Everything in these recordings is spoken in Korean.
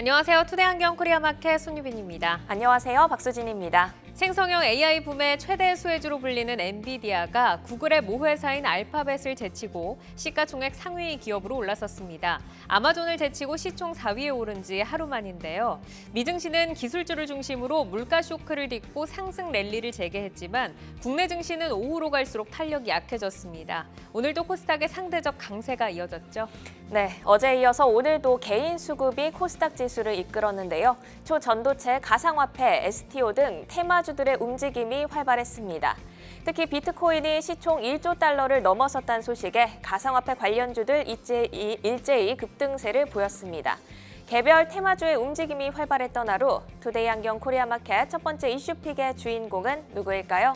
안녕하세요. 투데이안경 코리아마켓 손유빈입니다. 안녕하세요. 박수진입니다. 생성형 AI 붐의 최대 수혜주로 불리는 엔비디아가 구글의 모회사인 알파벳을 제치고 시가총액 상위 기업으로 올라섰습니다. 아마존을 제치고 시총 4위에 오른 지 하루 만인데요. 미증시는 기술주를 중심으로 물가 쇼크를 딛고 상승 랠리를 재개했지만 국내 증시는 오후로 갈수록 탄력이 약해졌습니다. 오늘도 코스닥의 상대적 강세가 이어졌죠. 네, 어제에 이어서 오늘도 개인 수급이 코스닥 지수를 이끌었는데요. 초전도체, 가상화폐, STO 등 테마주들의 움직임이 활발했습니다. 특히 비트코인이 시총 1조 달러를 넘어섰다는 소식에 가상화폐 관련주들 일제히 급등세를 보였습니다. 개별 테마주의 움직임이 활발했던 하루, 투데이안경 코리아마켓 첫 번째 이슈픽의 주인공은 누구일까요?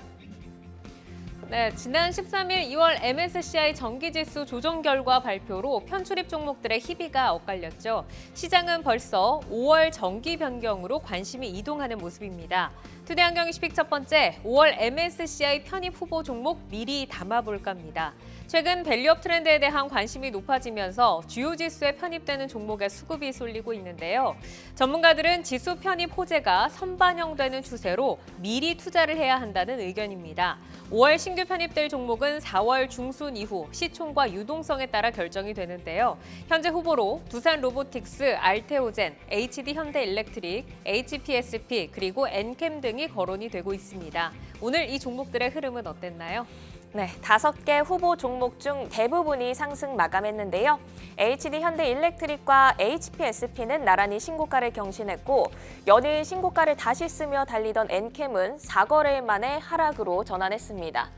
네, 지난 13일 2월 MSCI 정기지수 조정 결과 발표로 편출입 종목들의 희비가 엇갈렸죠. 시장은 벌써 5월 정기 변경으로 관심이 이동하는 모습입니다. 투데이안경 이슈픽 첫 번째, 5월 MSCI 편입 후보 종목 미리 담아볼까입니다. 최근 밸류업 트렌드에 대한 관심이 높아지면서 주요 지수에 편입되는 종목의 수급이 쏠리고 있는데요. 전문가들은 지수 편입 호재가 선반영되는 추세로 미리 투자를 해야 한다는 의견입니다. 5월 신규 편입될 종목은 4월 중순 이후 시총과 유동성에 따라 결정이 되는데요. 현재 후보로 두산 로보틱스, 알테오젠, HD 현대일렉트릭, HPSP 그리고 엔캠 등이 거론이 되고 있습니다. 오늘 이 종목들의 흐름은 어땠나요? 네, 5개 후보 종목 중 대부분이 상승 마감했는데요. HD 현대일렉트릭과 HPSP는 나란히 신고가를 경신했고 연일 신고가를 다시 쓰며 달리던 엔캠은 4거래일 만에 하락으로 전환했습니다.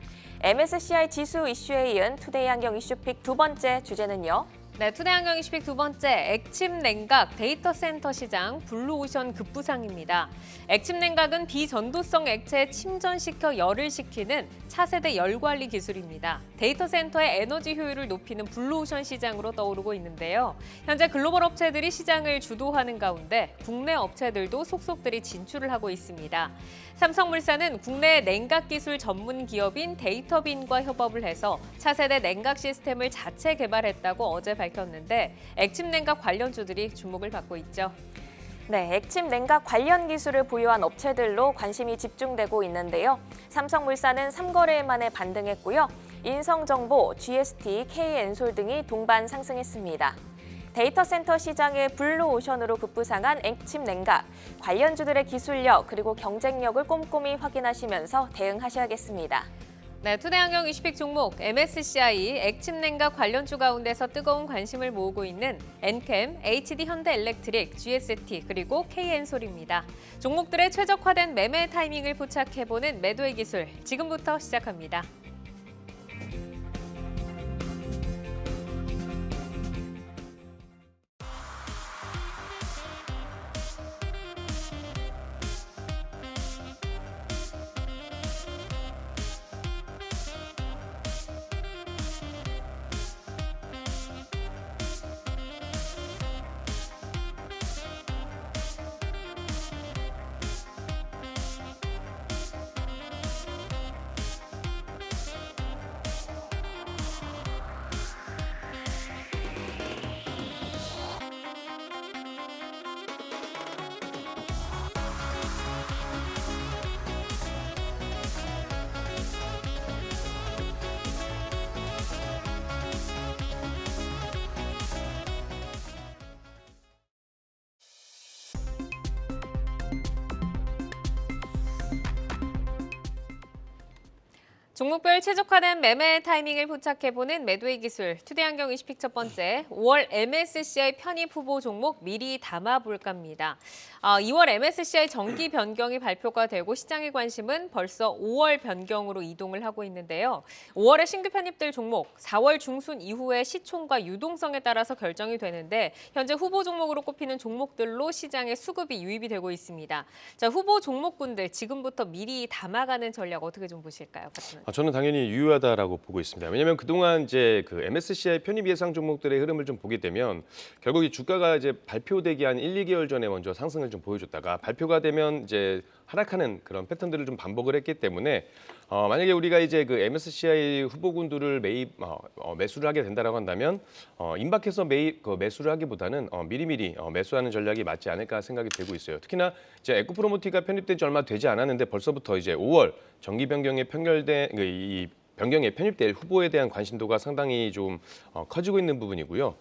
MSCI 지수 이슈에 이은 투데이안경 이슈픽 두 번째 주제는요. 네, 투데이안경 이슈픽 두 번째, 액침 냉각 데이터 센터 시장 블루오션 급부상입니다. 액침 냉각은 비전도성 액체에 침전시켜 열을 식히는 차세대 열관리 기술입니다. 데이터 센터의 에너지 효율을 높이는 블루오션 시장으로 떠오르고 있는데요. 현재 글로벌 업체들이 시장을 주도하는 가운데 국내 업체들도 속속들이 진출을 하고 있습니다. 삼성물산은 국내 냉각 기술 전문 기업인 데이터빈과 협업을 해서 차세대 냉각 시스템을 자체 개발했다고 어제 밝혔는데 액침 냉각 관련주들이 주목을 받고 있죠. 네, 액침 냉각 관련 기술을 보유한 업체들로 관심이 집중되고 있는데요. 삼성물산은 3거래일 만에 반등했고요. 인성정보, GST, K엔솔 등이 동반 상승했습니다. 데이터 센터 시장의 블루오션으로 급부상한 액침 냉각, 관련주들의 기술력 그리고 경쟁력을 꼼꼼히 확인하시면서 대응하셔야겠습니다. 네, 투데이안경 이슈픽 종목 MSCI 액침 냉각 관련주 가운데서 뜨거운 관심을 모으고 있는 엔캠, HD 현대일렉트릭, GST 그리고 K엔솔입니다. 종목들의 최적화된 매매 타이밍을 포착해보는 매도의 기술, 지금부터 시작합니다. 종목별 최적화된 매매 타이밍을 포착해보는 매도의 기술, 투데이안경 이슈픽 첫 번째, 5월 MSCI 편입 후보 종목 미리 담아볼까입니다. 2월 MSCI 정기 변경이 발표가 되고 시장의 관심은 벌써 5월 변경으로 이동을 하고 있는데요. 5월에 신규 편입될 종목, 4월 중순 이후에 시총과 유동성에 따라서 결정이 되는데 현재 후보 종목으로 꼽히는 종목들로 시장에 수급이 유입이 되고 있습니다. 자, 후보 종목군들 지금부터 미리 담아가는 전략 어떻게 좀 보실까요? 저는 당연히 유효하다라고 보고 있습니다. 왜냐하면 그동안 이제 그 MSCI 편입 예상 종목들의 흐름을 좀 보게 되면 결국 이 주가가 이제 발표되기 한 1, 2개월 전에 먼저 상승을 좀 보여줬다가 발표가 되면 이제 하락하는 그런 패턴들을 좀 반복을 했기 때문에 만약에 우리가 이제 그 MSCI 후보군들을 매수를 하게 된다라고 한다면 임박해서 매수를 하기보다는 미리미리 매수하는 전략이 맞지 않을까 생각이 되고 있어요. 특히나 이제 에코프로모티가 편입된 지 얼마 되지 않았는데 벌써부터 이제 5월 정기 변경에 이 변경에 편입될 후보에 대한 관심도가 상당히 좀 커지고 있는 부분이고요.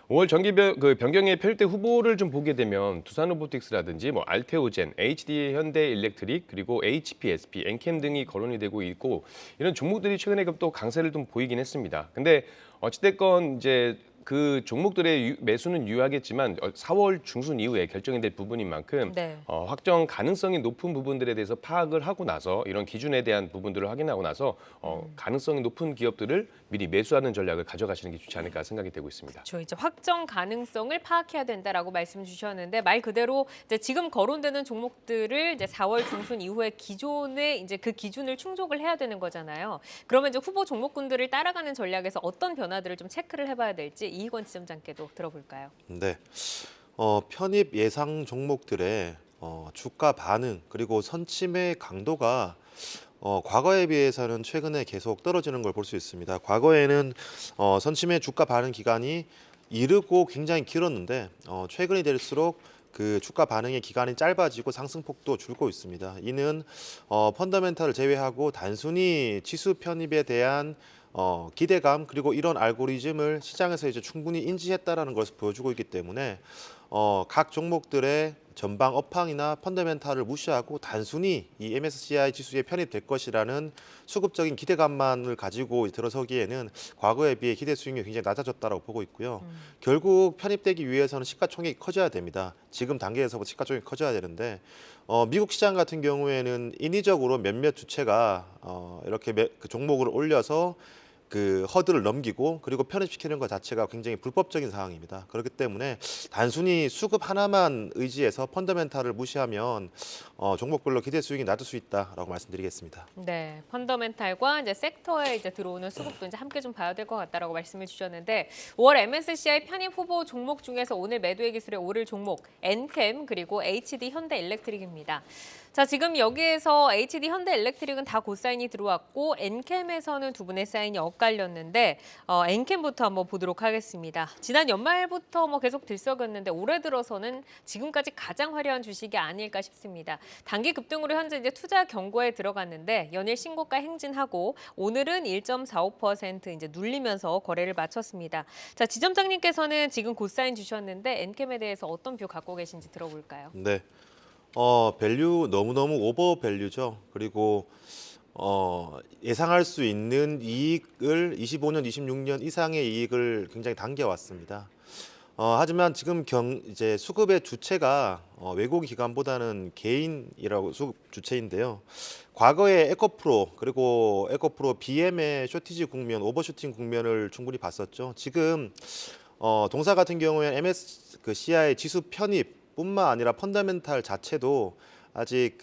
5월 변경에 편입될 후보를 좀 보게 되면 두산로보틱스라든지 뭐 알테오젠, HD 현대일렉트릭 그리고 HPSP, 엔캠 등이 거론이 되고 있고 이런 종목들이 최근에 또 강세를 좀 보이긴 했습니다. 근데 어찌됐건 이제 그 종목들의 매수는 유효하겠지만 4월 중순 이후에 결정이 될 부분인 만큼 네. 확정 가능성이 높은 부분들에 대해서 파악을 하고 나서 이런 기준에 대한 부분들을 확인하고 나서 가능성이 높은 기업들을 미리 매수하는 전략을 가져가시는 게 좋지 않을까 생각이 되고 있습니다. 저 이제 확정 가능성을 파악해야 된다라고 말씀 주셨는데 말 그대로 이제 지금 거론되는 종목들을 이제 4월 중순 이후에 기존에 이제 그 기준을 충족을 해야 되는 거잖아요. 그러면 이제 후보 종목군들을 따라가는 전략에서 어떤 변화들을 좀 체크를 해봐야 될지 이희권 지점장께도 들어볼까요? 네. 편입 예상 종목들의 주가 반응 그리고 선침의 강도가 과거에 비해서는 최근에 계속 떨어지는 걸 볼 수 있습니다. 과거에는 선침의 주가 반응 기간이 이르고 굉장히 길었는데 최근이 될수록 그 주가 반응의 기간이 짧아지고 상승폭도 줄고 있습니다. 이는 펀더멘탈을 제외하고 단순히 지수 편입에 대한 기대감 그리고 이런 알고리즘을 시장에서 이제 충분히 인지했다라는 것을 보여주고 있기 때문에 각 종목들의 전방 업황이나 펀더멘탈을 무시하고 단순히 이 MSCI 지수에 편입될 것이라는 수급적인 기대감만을 가지고 들어서기에는 과거에 비해 기대 수익률이 굉장히 낮아졌다고 보고 있고요. 결국 편입되기 위해서는 시가총액이 커져야 됩니다. 지금 단계에서부터 시가총액이 커져야 되는데 미국 시장 같은 경우에는 인위적으로 몇몇 주체가 이렇게 그 종목을 올려서 그 허들을 넘기고 그리고 편입시키는 것 자체가 굉장히 불법적인 상황입니다. 그렇기 때문에 단순히 수급 하나만 의지해서 펀더멘탈을 무시하면 종목별로 기대 수익이 낮을 수 있다라고 말씀드리겠습니다. 네, 펀더멘탈과 이제 섹터에 이제 들어오는 수급도 이제 함께 좀 봐야 될 것 같다라고 말씀을 주셨는데 5월 MSCI 편입 후보 종목 중에서 오늘 매도의 기술에 오를 종목 엔캠 그리고 HD 현대일렉트릭입니다. 자, 지금 여기에서 HD 현대일렉트릭은 다 고사인이 들어왔고 엔캠에서는 두 분의 사인이 엇갈렸는데 엔캠부터 한번 보도록 하겠습니다. 지난 연말부터 뭐 계속 들썩였는데 올해 들어서는 지금까지 가장 화려한 주식이 아닐까 싶습니다. 단기 급등으로 현재 이제 투자 경고에 들어갔는데 연일 신고가 행진하고 오늘은 1.45% 이제 눌리면서 거래를 마쳤습니다. 자, 지점장님께서는 지금 고사인 주셨는데 엔캠에 대해서 어떤 표 갖고 계신지 들어볼까요? 네. 밸류 너무너무 오버 밸류죠. 그리고 예상할 수 있는 이익을 25년, 26년 이상의 이익을 굉장히 당겨왔습니다. 하지만 지금 이제 수급의 주체가 외국 기관보다는 개인이라고 수급 주체인데요. 과거에 에코프로 그리고 에코프로 BM의 쇼티지 국면, 오버슈팅 국면을 충분히 봤었죠. 지금 동사 같은 경우에 MSCI 지수 편입 뿐만 아니라 펀더멘탈 자체도 아직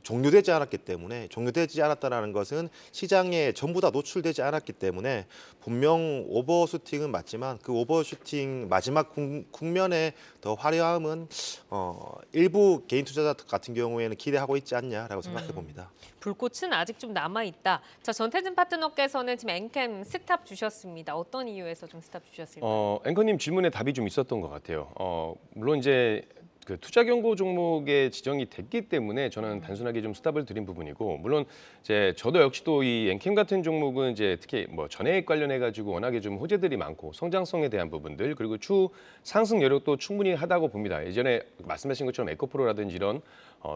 종료되지 않았기 때문에 종료되지 않았다는 것은 시장에 전부 다 노출되지 않았기 때문에 분명 오버슈팅은 맞지만 그 오버슈팅 마지막 국면의 더 화려함은 일부 개인 투자자 같은 경우에는 기대하고 있지 않냐라고 생각해 봅니다. 불꽃은 아직 좀 남아있다. 자, 전태진 파트너께서는 지금 엔캠 스탑 주셨습니다. 어떤 이유에서 좀 스탑 주셨을까요? 앵커님 질문에 답이 좀 있었던 것 같아요. 물론 이제 그 투자 경고 종목에 지정이 됐기 때문에 저는 단순하게 좀 스탑을 드린 부분이고, 물론 이제 저도 역시 또 이 엔캠 같은 종목은 이제 특히 뭐 전해액 관련해 가지고 워낙에 좀 호재들이 많고 성장성에 대한 부분들 그리고 추후 상승 여력도 충분히 하다고 봅니다. 예전에 말씀하신 것처럼 에코프로라든지 이런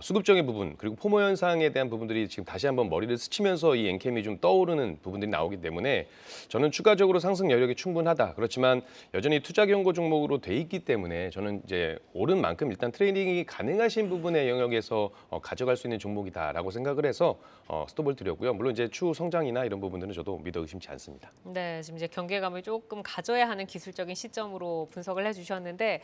수급적인 부분 그리고 포모 현상에 대한 부분들이 지금 다시 한번 머리를 스치면서 이 엔캠이 좀 떠오르는 부분들이 나오기 때문에 저는 추가적으로 상승 여력이 충분하다. 그렇지만 여전히 투자 경고 종목으로 돼 있기 때문에 저는 이제 오른 만큼 일단 트레이딩이 가능하신 부분의 영역에서 가져갈 수 있는 종목이다라고 생각을 해서 스톱을 드렸고요. 물론 이제 추후 성장이나 이런 부분들은 저도 믿어 의심치 않습니다. 네, 지금 이제 경계감을 조금 가져야 하는 기술적인 시점으로 분석을 해주셨는데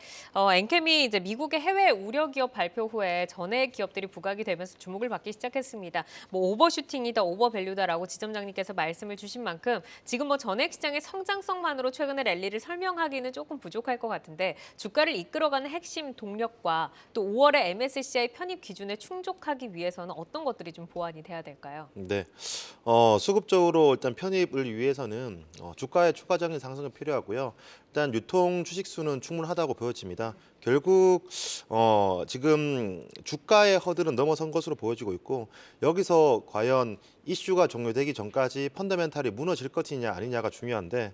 엔캠이 이제 미국의 해외 우려 기업 발표 후에 전해액 기업들이 부각이 되면서 주목을 받기 시작했습니다. 뭐 오버슈팅이다, 오버밸류다라고 지점장님께서 말씀을 주신 만큼 지금 뭐 전해액 시장의 성장성만으로 최근의 랠리를 설명하기는 조금 부족할 것 같은데 주가를 이끌어가는 핵심 동력 성격과 또 5월의 MSCI 편입 기준에 충족하기 위해서는 어떤 것들이 좀 보완이 돼야 될까요? 네, 수급적으로 일단 편입을 위해서는 주가의 추가적인 상승이 필요하고요. 일단 유통 주식수는 충분하다고 보여집니다. 결국 지금 주가의 허들은 넘어선 것으로 보여지고 있고 여기서 과연 이슈가 종료되기 전까지 펀더멘탈이 무너질 것이냐 아니냐가 중요한데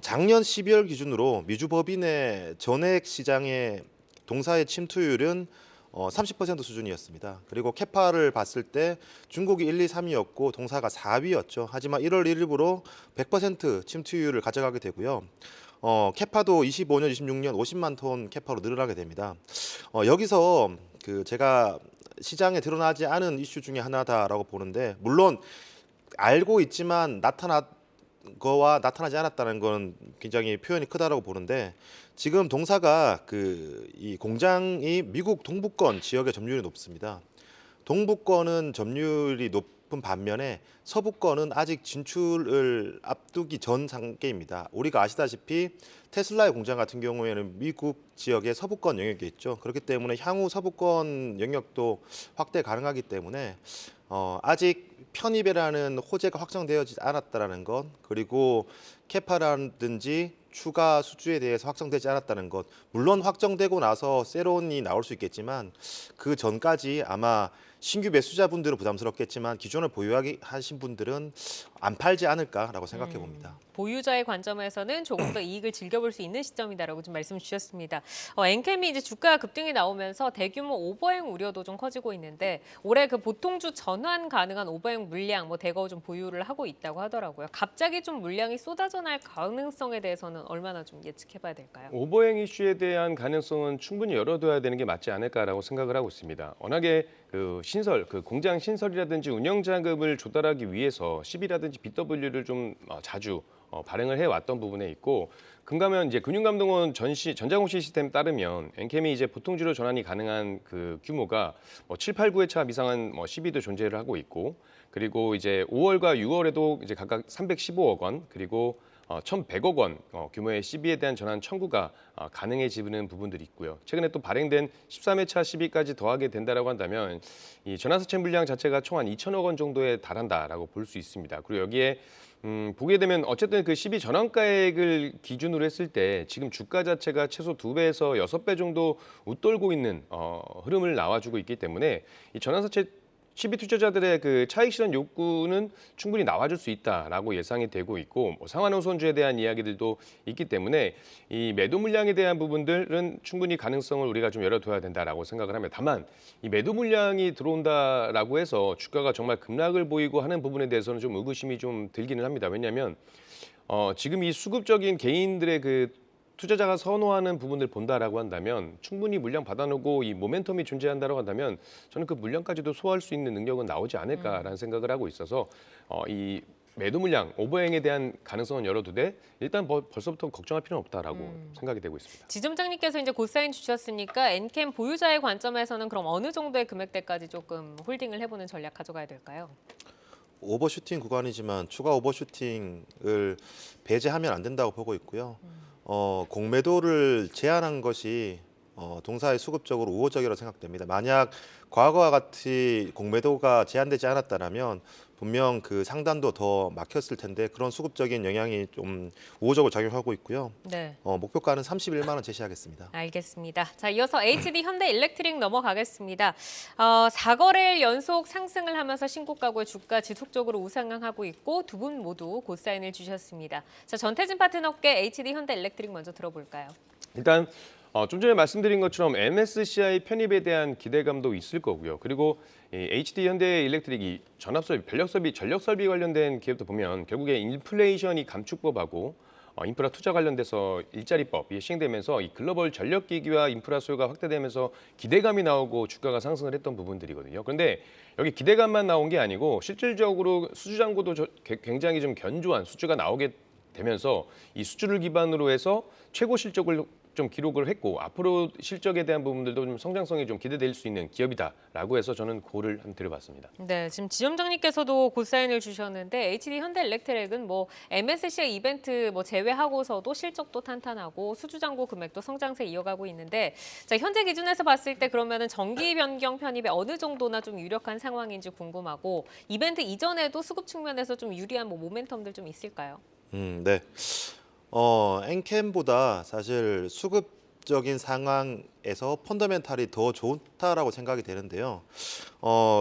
작년 12월 기준으로 미주 법인의 전액 시장의 동사의 침투율은 30% 수준이었습니다. 그리고 캐파를 봤을 때 중국이 1, 2, 3위였고 동사가 4위였죠. 하지만 1월 1일부로 100% 침투율을 가져가게 되고요. 캐파도 25년, 26년 50만 톤 캐파로 늘어나게 됩니다. 여기서 제가 시장에 드러나지 않은 이슈 중에 하나다라고 보는데 물론 알고 있지만 거와 나타나지 않았다는 건 굉장히 표현이 크다라고 보는데 지금 동사가 이 공장이 미국 동부권 지역의 점유율이 높습니다. 동부권은 점유율이 높은 반면에 서부권은 아직 진출을 앞두기 전 단계입니다. 우리가 아시다시피 테슬라의 공장 같은 경우에는 미국 지역의 서부권 영역에 있죠. 그렇기 때문에 향후 서부권 영역도 확대 가능하기 때문에 아직 편입이라는 호재가 확정되어지지 않았다는 것, 그리고 캐파라든지 추가 수주에 대해서 확정되지 않았다는 것, 물론 확정되고 나서 세론이 나올 수 있겠지만 그 전까지 아마 신규 매수자분들은 부담스럽겠지만 기존을 보유하신 분들은 안 팔지 않을까라고 생각해 봅니다. 보유자의 관점에서는 조금 더 이익을 즐겨볼 수 있는 시점이다라고 좀 말씀 주셨습니다. 엔캠이 이제 주가 급등이 나오면서 대규모 오버행 우려도 좀 커지고 있는데 올해 그 보통주 전환 가능한 오버행 물량 대거 좀 보유를 하고 있다고 하더라고요. 갑자기 좀 물량이 쏟아져 날 가능성에 대해서는 얼마나 좀 예측해봐야 될까요? 오버행 이슈에 대한 가능성은 충분히 열어둬야 되는 게 맞지 않을까라고 생각을 하고 있습니다. 워낙에 공장 신설이라든지 운영 자금을 조달하기 위해서 CB라든지 BW를 좀 자주 발행을 해왔던 부분에 있고 금감원 이제 금융감독원 전자공시 시스템 따르면 엔캠이 이제 보통주로 전환이 가능한 그 규모가 7, 8, 9회차 미상한 CB도 존재를 하고 있고 그리고 이제 5월과 6월에도 이제 각각 315억 원 그리고 1,100억 원 규모의 CB에 대한 전환 청구가 가능해지는 부분들이 있고요. 최근에 또 발행된 13회차 CB까지 더하게 된다라고 한다면 이 전환사채 물량 자체가 총 한 2천억 원 정도에 달한다라고 볼 수 있습니다. 그리고 여기에 보게 되면 어쨌든 그 CB 전환가액을 기준으로 했을 때 지금 주가 자체가 최소 2배에서 6배 정도 웃돌고 있는 흐름을 나와주고 있기 때문에 이 전환사채 CB 투자자들의 그 차익 실현 욕구는 충분히 나와줄 수 있다라고 예상이 되고 있고 상환우선주에 대한 이야기들도 있기 때문에 이 매도 물량에 대한 부분들은 충분히 가능성을 우리가 좀 열어둬야 된다라고 생각을 하면 다만 이 매도 물량이 들어온다라고 해서 주가가 정말 급락을 보이고 하는 부분에 대해서는 좀 의구심이 좀 들기는 합니다. 왜냐하면 지금 이 수급적인 개인들의 그 투자자가 선호하는 부분을 본다라고 한다면 충분히 물량 받아놓고 이 모멘텀이 존재한다고 한다면 저는 그 물량까지도 소화할 수 있는 능력은 나오지 않을까라는 생각을 하고 있어서 이 매도 물량, 오버행에 대한 가능성은 열어두되 일단 벌써부터 걱정할 필요는 없다라고 생각이 되고 있습니다. 지점장님께서 이제 고사인 주셨으니까 엔캠 보유자의 관점에서는 그럼 어느 정도의 금액대까지 조금 홀딩을 해보는 전략 가져가야 될까요? 오버슈팅 구간이지만 추가 오버슈팅을 배제하면 안 된다고 보고 있고요. 공매도를 제한한 것이 동사의 수급적으로 우호적이라고 생각됩니다. 만약 과거와 같이 공매도가 제한되지 않았다면 분명 그 상단도 더 막혔을 텐데 그런 수급적인 영향이 좀 우호적으로 작용하고 있고요. 네. 목표가는 31만 원 제시하겠습니다. 알겠습니다. 자, 이어서 HD 현대일렉트릭 넘어가겠습니다. 4거래일 연속 상승을 하면서 신고가고의 주가 지속적으로 우상향하고 있고 두 분 모두 고사인을 주셨습니다. 자, 전태진 파트너께 HD 현대일렉트릭 먼저 들어볼까요? 일단 좀 전에 말씀드린 것처럼 MSCI 편입에 대한 기대감도 있을 거고요. 그리고 이 HD 현대일렉트릭이 전압설비, 변력설비, 전력설비 관련된 기업도 보면 결국에 인플레이션이 감축법하고 인프라 투자 관련돼서 일자리법이 시행되면서 이 글로벌 전력기기와 인프라 수요가 확대되면서 기대감이 나오고 주가가 상승을 했던 부분들이거든요. 그런데 여기 기대감만 나온 게 아니고 실질적으로 수주 잔고도 굉장히 좀 견조한 수주가 나오게 되면서 이 수주를 기반으로 해서 최고 실적을 좀 기록을 했고 앞으로 실적에 대한 부분들도 좀 성장성이 좀 기대될 수 있는 기업이다라고 해서 저는 고를 한번 드려봤습니다. 네, 지금 지점장님께서도 고사인을 주셨는데 HD 현대엘렉트릭은 뭐 MSCI 이벤트 뭐 제외하고서도 실적도 탄탄하고 수주잔고 금액도 성장세 이어가고 있는데 자, 현재 기준에서 봤을 때 그러면은 정기 변경 편입에 어느 정도나 좀 유력한 상황인지 궁금하고 이벤트 이전에도 수급 측면에서 좀 유리한 뭐 모멘텀들 좀 있을까요? 네. 엔캠보다 사실 수급적인 상황에서 펀더멘탈이 더 좋다라고 생각이 되는데요.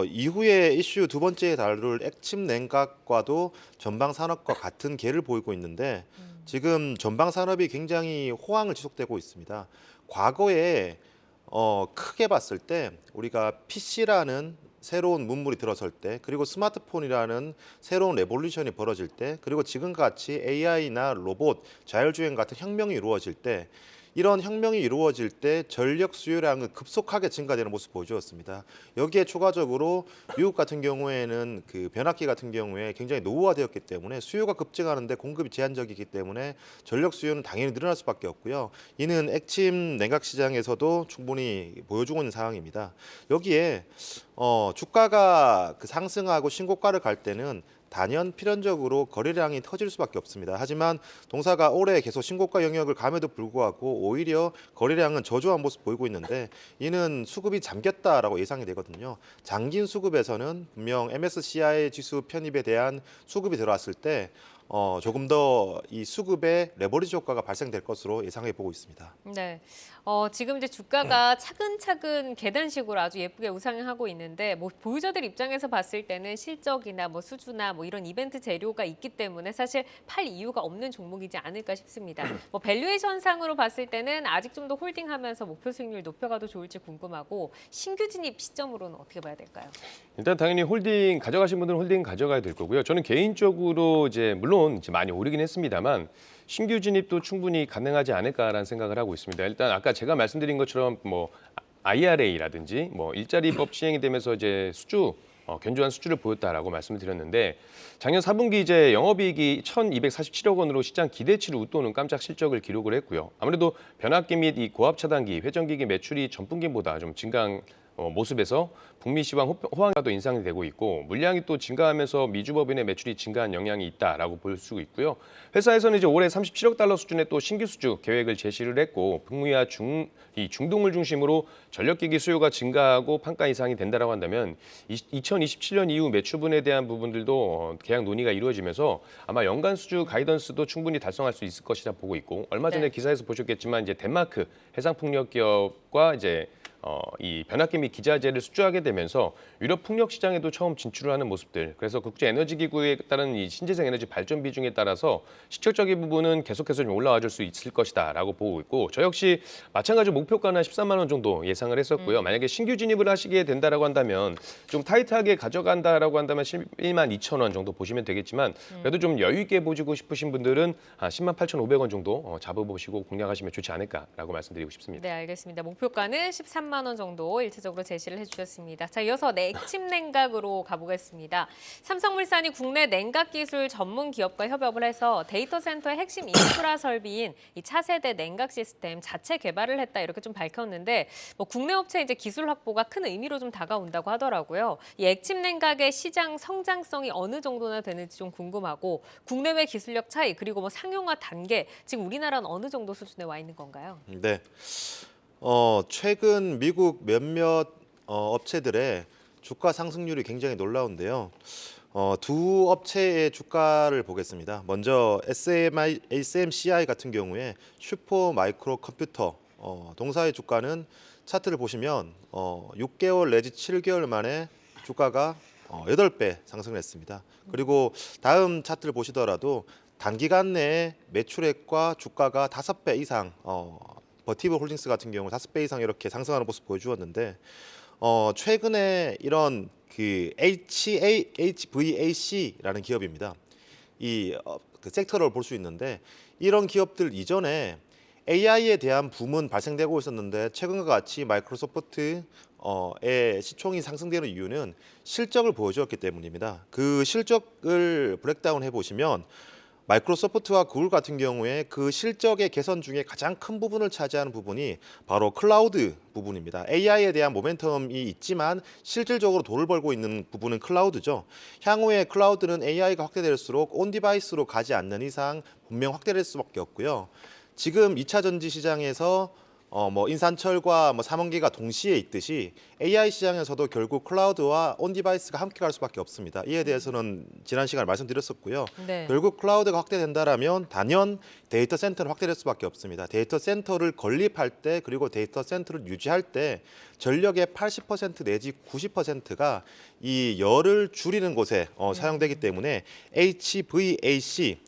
이후에 이슈 두 번째에 다룰 액침 냉각과도 전방 산업과 같은 궤를 보이고 있는데 지금 전방 산업이 굉장히 호황을 지속되고 있습니다. 과거에 크게 봤을 때 우리가 PC라는 새로운 문물이 들어설 때, 그리고 스마트폰이라는 새로운 레볼루션이 벌어질 때, 그리고 지금과 같이 AI나 로봇, 자율주행 같은 혁명이 이루어질 때, 이런 혁명이 이루어질 때 전력 수요량은 급속하게 증가되는 모습 보여주었습니다. 여기에 추가적으로 미국 같은 경우에는 그 변압기 같은 경우에 굉장히 노후화되었기 때문에 수요가 급증하는데 공급이 제한적이기 때문에 전력 수요는 당연히 늘어날 수밖에 없고요. 이는 액침 냉각 시장에서도 충분히 보여주고 있는 상황입니다. 여기에 주가가 그 상승하고 신고가를 갈 때는 단연 필연적으로 거래량이 터질 수밖에 없습니다. 하지만 동사가 올해 계속 신고가 영역을 감에도 불구하고 오히려 거래량은 저조한 모습 보이고 있는데 이는 수급이 잠겼다라고 예상이 되거든요. 장긴 수급에서는 분명 MSCI 지수 편입에 대한 수급이 들어왔을 때 조금 더 이 수급의 레버리지 효과가 발생될 것으로 예상해 보고 있습니다. 네, 지금 이제 주가가 차근차근 계단식으로 아주 예쁘게 우상향하고 있는데 뭐 보유자들 입장에서 봤을 때는 실적이나 뭐 수주나 뭐 이런 이벤트 재료가 있기 때문에 사실 팔 이유가 없는 종목이지 않을까 싶습니다. 뭐 밸류에이션 상으로 봤을 때는 아직 좀 더 홀딩하면서 목표 수익률 높여가도 좋을지 궁금하고 신규 진입 시점으로는 어떻게 봐야 될까요? 일단 당연히 홀딩 가져가신 분들은 홀딩 가져가야 될 거고요. 저는 개인적으로 이제 물론 이제 많이 오르긴 했습니다만 신규 진입도 충분히 가능하지 않을까라는 생각을 하고 있습니다. 일단 아까 제가 말씀드린 것처럼 뭐 IRA라든지 뭐 일자리법 시행이 되면서 이제 수주 견조한 수주를 보였다라고 말씀을 드렸는데 작년 4분기 이제 영업이익이 1,247억 원으로 시장 기대치를 웃도는 깜짝 실적을 기록을 했고요. 아무래도 변압기 및 이 고압 차단기, 회전기기 매출이 전분기보다 좀 증가한 모습에서 북미 시황 호황과도 인상이 되고 있고 물량이 또 증가하면서 미주법인의 매출이 증가한 영향이 있다라고 볼 수 있고요. 회사에서는 이제 올해 37억 달러 수준의 또 신규 수주 계획을 제시를 했고 북미와 중동을 중심으로 전력기기 수요가 증가하고 판가 이상이 된다라고 한다면 2027년 이후 매출분에 대한 부분들도 계약 논의가 이루어지면서 아마 연간 수주 가이던스도 충분히 달성할 수 있을 것이라 보고 있고 얼마 전에 네. 기사에서 보셨겠지만 이제 덴마크 해상풍력 기업과 이제 이 변압기 및 기자재를 수주하게 되면서 유럽 풍력 시장에도 처음 진출을 하는 모습들. 그래서 국제 에너지 기구에 따른 이 신재생 에너지 발전 비중에 따라서 실질적인 부분은 계속해서 좀 올라와 줄 수 있을 것이다라고 보고 있고 저 역시 마찬가지로 목표가는 13만 원 정도 예상을 했었고요. 만약에 신규 진입을 하시게 된다라고 한다면 좀 타이트하게 가져간다라고 한다면 11만 2천 원 정도 보시면 되겠지만 그래도 좀 여유 있게 보시고 싶으신 분들은 10만 8,500원 정도 잡아보시고 공략하시면 좋지 않을까라고 말씀드리고 싶습니다. 네, 알겠습니다. 목표가는 13만 원 정도 일차적으로 제시를 해주셨습니다. 자, 이어서 액침 냉각으로 가보겠습니다. 삼성물산이 국내 냉각 기술 전문 기업과 협업을 해서 데이터 센터의 핵심 인프라 설비인 이 차세대 냉각 시스템 자체 개발을 했다 이렇게 좀 밝혔는데 뭐 국내 업체 이제 기술 확보가 큰 의미로 좀 다가온다고 하더라고요. 이 액침 냉각의 시장 성장성이 어느 정도나 되는지 좀 궁금하고 국내외 기술력 차이 그리고 뭐 상용화 단계 지금 우리나라는 어느 정도 수준에 와 있는 건가요? 네. 최근 미국 몇몇 업체들의 주가 상승률이 굉장히 놀라운데요. 두 업체의 주가를 보겠습니다. 먼저 SMCI 같은 경우에 슈퍼 마이크로 컴퓨터 동사의 주가는 차트를 보시면 6개월 내지 7개월 만에 주가가 8배 상승을 했습니다. 그리고 다음 차트를 보시더라도 단기간 내에 매출액과 주가가 5배 이상 버티브 홀딩스 같은 경우 5배 이상 이렇게 상승하는 모습 보여주었는데 최근에 이런 그 HVAC라는 기업입니다. 그 섹터를 볼 수 있는데 이런 기업들 이전에 AI에 대한 붐은 발생되고 있었는데 최근과 같이 마이크로소프트의 시총이 상승되는 이유는 실적을 보여주었기 때문입니다. 그 실적을 브렉다운 해보시면 마이크로소프트와 구글 같은 경우에 그 실적의 개선 중에 가장 큰 부분을 차지하는 부분이 바로 클라우드 부분입니다. AI에 대한 모멘텀이 있지만 실질적으로 돈을 벌고 있는 부분은 클라우드죠. 향후에 클라우드는 AI가 확대될수록 온 디바이스로 가지 않는 이상 분명 확대될 수밖에 없고요. 지금 2차 전지 시장에서 인산철과 삼원기가 동시에 있듯이 AI 시장에서도 결국 클라우드와 온 디바이스가 함께 갈 수밖에 없습니다. 이에 대해서는 지난 시간에 말씀드렸었고요. 네. 결국 클라우드가 확대된다라면 단연 데이터 센터는 확대될 수밖에 없습니다. 데이터 센터를 건립할 때 그리고 데이터 센터를 유지할 때 전력의 80% 내지 90%가 이 열을 줄이는 곳에 사용되기 때문에 HVAC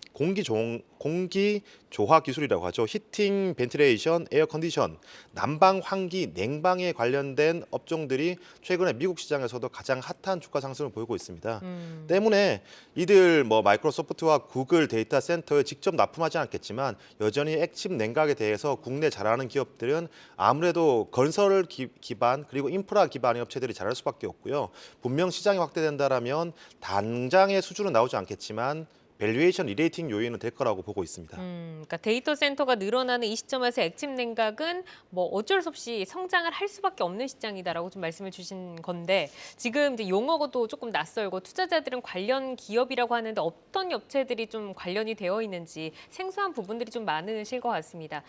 공기 조화 기술이라고 하죠. 히팅, 벤틸레이션, 에어 컨디션, 난방, 환기, 냉방에 관련된 업종들이 최근에 미국 시장에서도 가장 핫한 주가 상승을 보이고 있습니다. 때문에 이들 마이크로소프트와 구글 데이터 센터에 직접 납품하지 않겠지만 여전히 액침 냉각에 대해서 국내 잘하는 기업들은 아무래도 건설 기반 그리고 인프라 기반의 업체들이 잘할 수밖에 없고요. 분명 시장이 확대된다라면 당장의 수준은 나오지 않겠지만 밸류에이션 리레이팅 요인은 될 거라고 보고 있습니다. 그러니까 데이터 센터가 늘어나는 이 시점에서 액침 냉각은 어쩔 수 없이 성장을 할 수밖에 없는 시장이다라고 좀 말씀을 주신 건데 지금 이제 용어도 조금 낯설고 투자자들은 관련 기업이라고 하는데 어떤 업체들이 좀 관련이 되어 있는지 생소한 부분들이 좀 많으실 것 같습니다.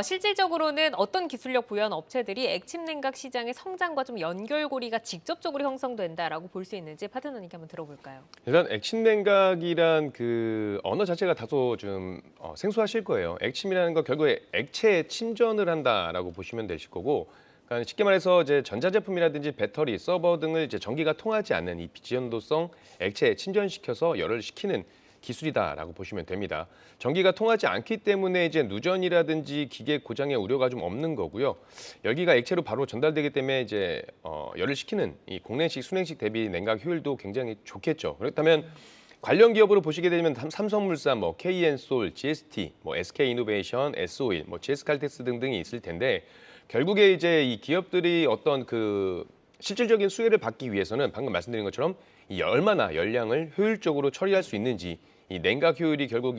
실질적으로는 어떤 기술력 보유한 업체들이 액침 냉각 시장의 성장과 좀 연결고리가 직접적으로 형성된다라고 볼 수 있는지 파트너님께 한번 들어볼까요? 일단 액침 냉각이란 그 언어 자체가 다소 좀 생소하실 거예요. 액침이라는 건 결국에 액체에 침전을 한다라고 보시면 되실 거고, 그러니까 쉽게 말해서 이제 전자제품이라든지 배터리, 서버 등을 이제 전기가 통하지 않는 이 비전도성 액체에 침전시켜서 열을 식히는 기술이다라고 보시면 됩니다. 전기가 통하지 않기 때문에 이제 누전이라든지 기계 고장의 우려가 좀 없는 거고요. 열기가 액체로 바로 전달되기 때문에 이제 열을 식히는 이 공냉식, 순냉식 대비 냉각 효율도 굉장히 좋겠죠. 그렇다면 관련 기업으로 보시게 되면 삼성물산, KN솔, GST, SK이노베이션, S-오일, GS칼텍스 등등이 있을 텐데 결국에 이제 이 기업들이 어떤 그 실질적인 수혜를 받기 위해서는 방금 말씀드린 것처럼 이 얼마나 열량을 효율적으로 처리할 수 있는지 이 냉각 효율이 결국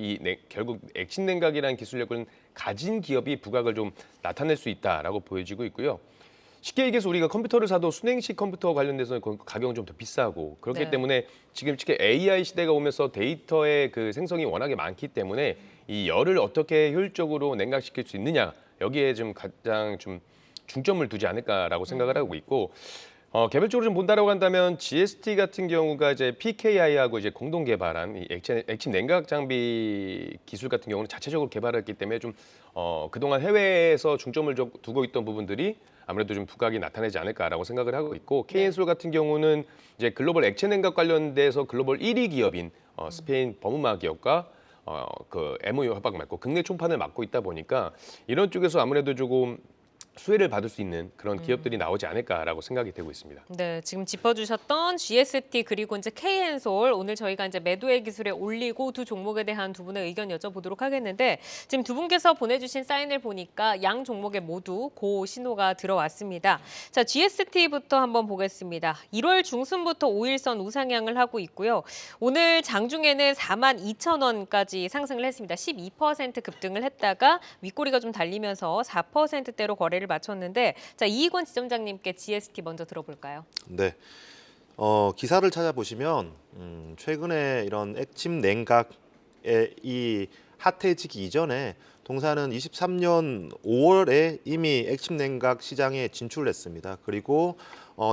액침 냉각이라는 기술력을 가진 기업이 부각을 좀 나타낼 수 있다라고 보여지고 있고요. 쉽게 얘기해서 우리가 컴퓨터를 사도 순행식 컴퓨터 관련돼서 가격은 좀 더 비싸고 그렇기 네. 때문에 지금 특히 AI 시대가 오면서 데이터의 그 생성이 워낙에 많기 때문에 이 열을 어떻게 효율적으로 냉각시킬 수 있느냐 여기에 좀 가장 좀 중점을 두지 않을까라고 생각을 하고 있고 개별적으로 좀 본다라고 한다면 GST 같은 경우가 이제 PKI하고 이제 공동 개발한 이 액침 냉각 장비 기술 같은 경우는 자체적으로 개발했기 때문에 좀 그동안 해외에서 중점을 좀 두고 있던 부분들이 아무래도 좀 부각이 나타나지 않을까라고 생각을 하고 있고 KN솔 같은 경우는 이제 글로벌 액체 냉각 관련돼서 글로벌 1위 기업인 스페인 버무마 기업과 그 MOU 협박 맺고 국내 총판을 맡고 있다 보니까 이런 쪽에서 아무래도 조금 수혜를 받을 수 있는 그런 기업들이 나오지 않을까라고 생각이 되고 있습니다. 네, 지금 짚어주셨던 GST 그리고 이제 KN솔 오늘 저희가 이제 매도의 기술에 올리고 두 종목에 대한 두 분의 의견 여쭤보도록 하겠는데 지금 두 분께서 보내주신 사인을 보니까 양 종목에 모두 고 신호가 들어왔습니다. 자, GST부터 한번 보겠습니다. 1월 중순부터 5일선 우상향을 하고 있고요. 오늘 장중에는 42,000원까지 상승을 했습니다. 12% 급등을 했다가 윗꼬리가 좀 달리면서 4%대로 거래를 마쳤는데 자 이익원 지점장님께 GST 먼저 들어볼까요? 네. 기사를 찾아보시면 최근에 이런 액침 냉각의 이 핫해지기 이전에 동사는 23년 5월에 이미 액침 냉각 시장에 진출을 했습니다. 그리고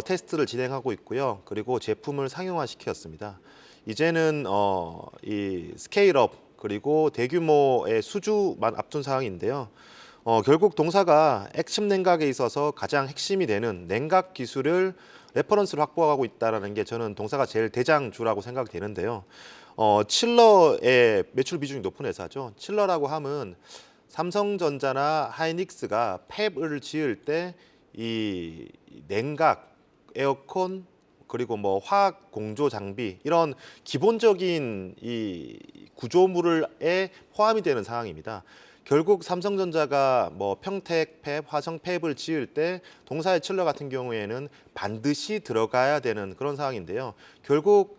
테스트를 진행하고 있고요. 그리고 제품을 상용화시켰습니다. 이제는 이 스케일업 그리고 대규모의 수주만 앞둔 상황인데요. 결국 동사가 액침 냉각에 있어서 가장 핵심이 되는 냉각 기술을 레퍼런스를 확보하고 있다는 게 저는 동사가 제일 대장주라고 생각이 되는데요. 칠러의 매출 비중이 높은 회사죠. 칠러라고 하면 삼성전자나 하이닉스가 팹을 지을 때 이 냉각, 에어컨 그리고 화학 공조 장비 이런 기본적인 이 구조물에 포함이 되는 상황입니다. 결국 삼성전자가 평택 팹, 화성 팹을 지을 때 동사의 칠러 같은 경우에는 반드시 들어가야 되는 그런 상황인데요. 결국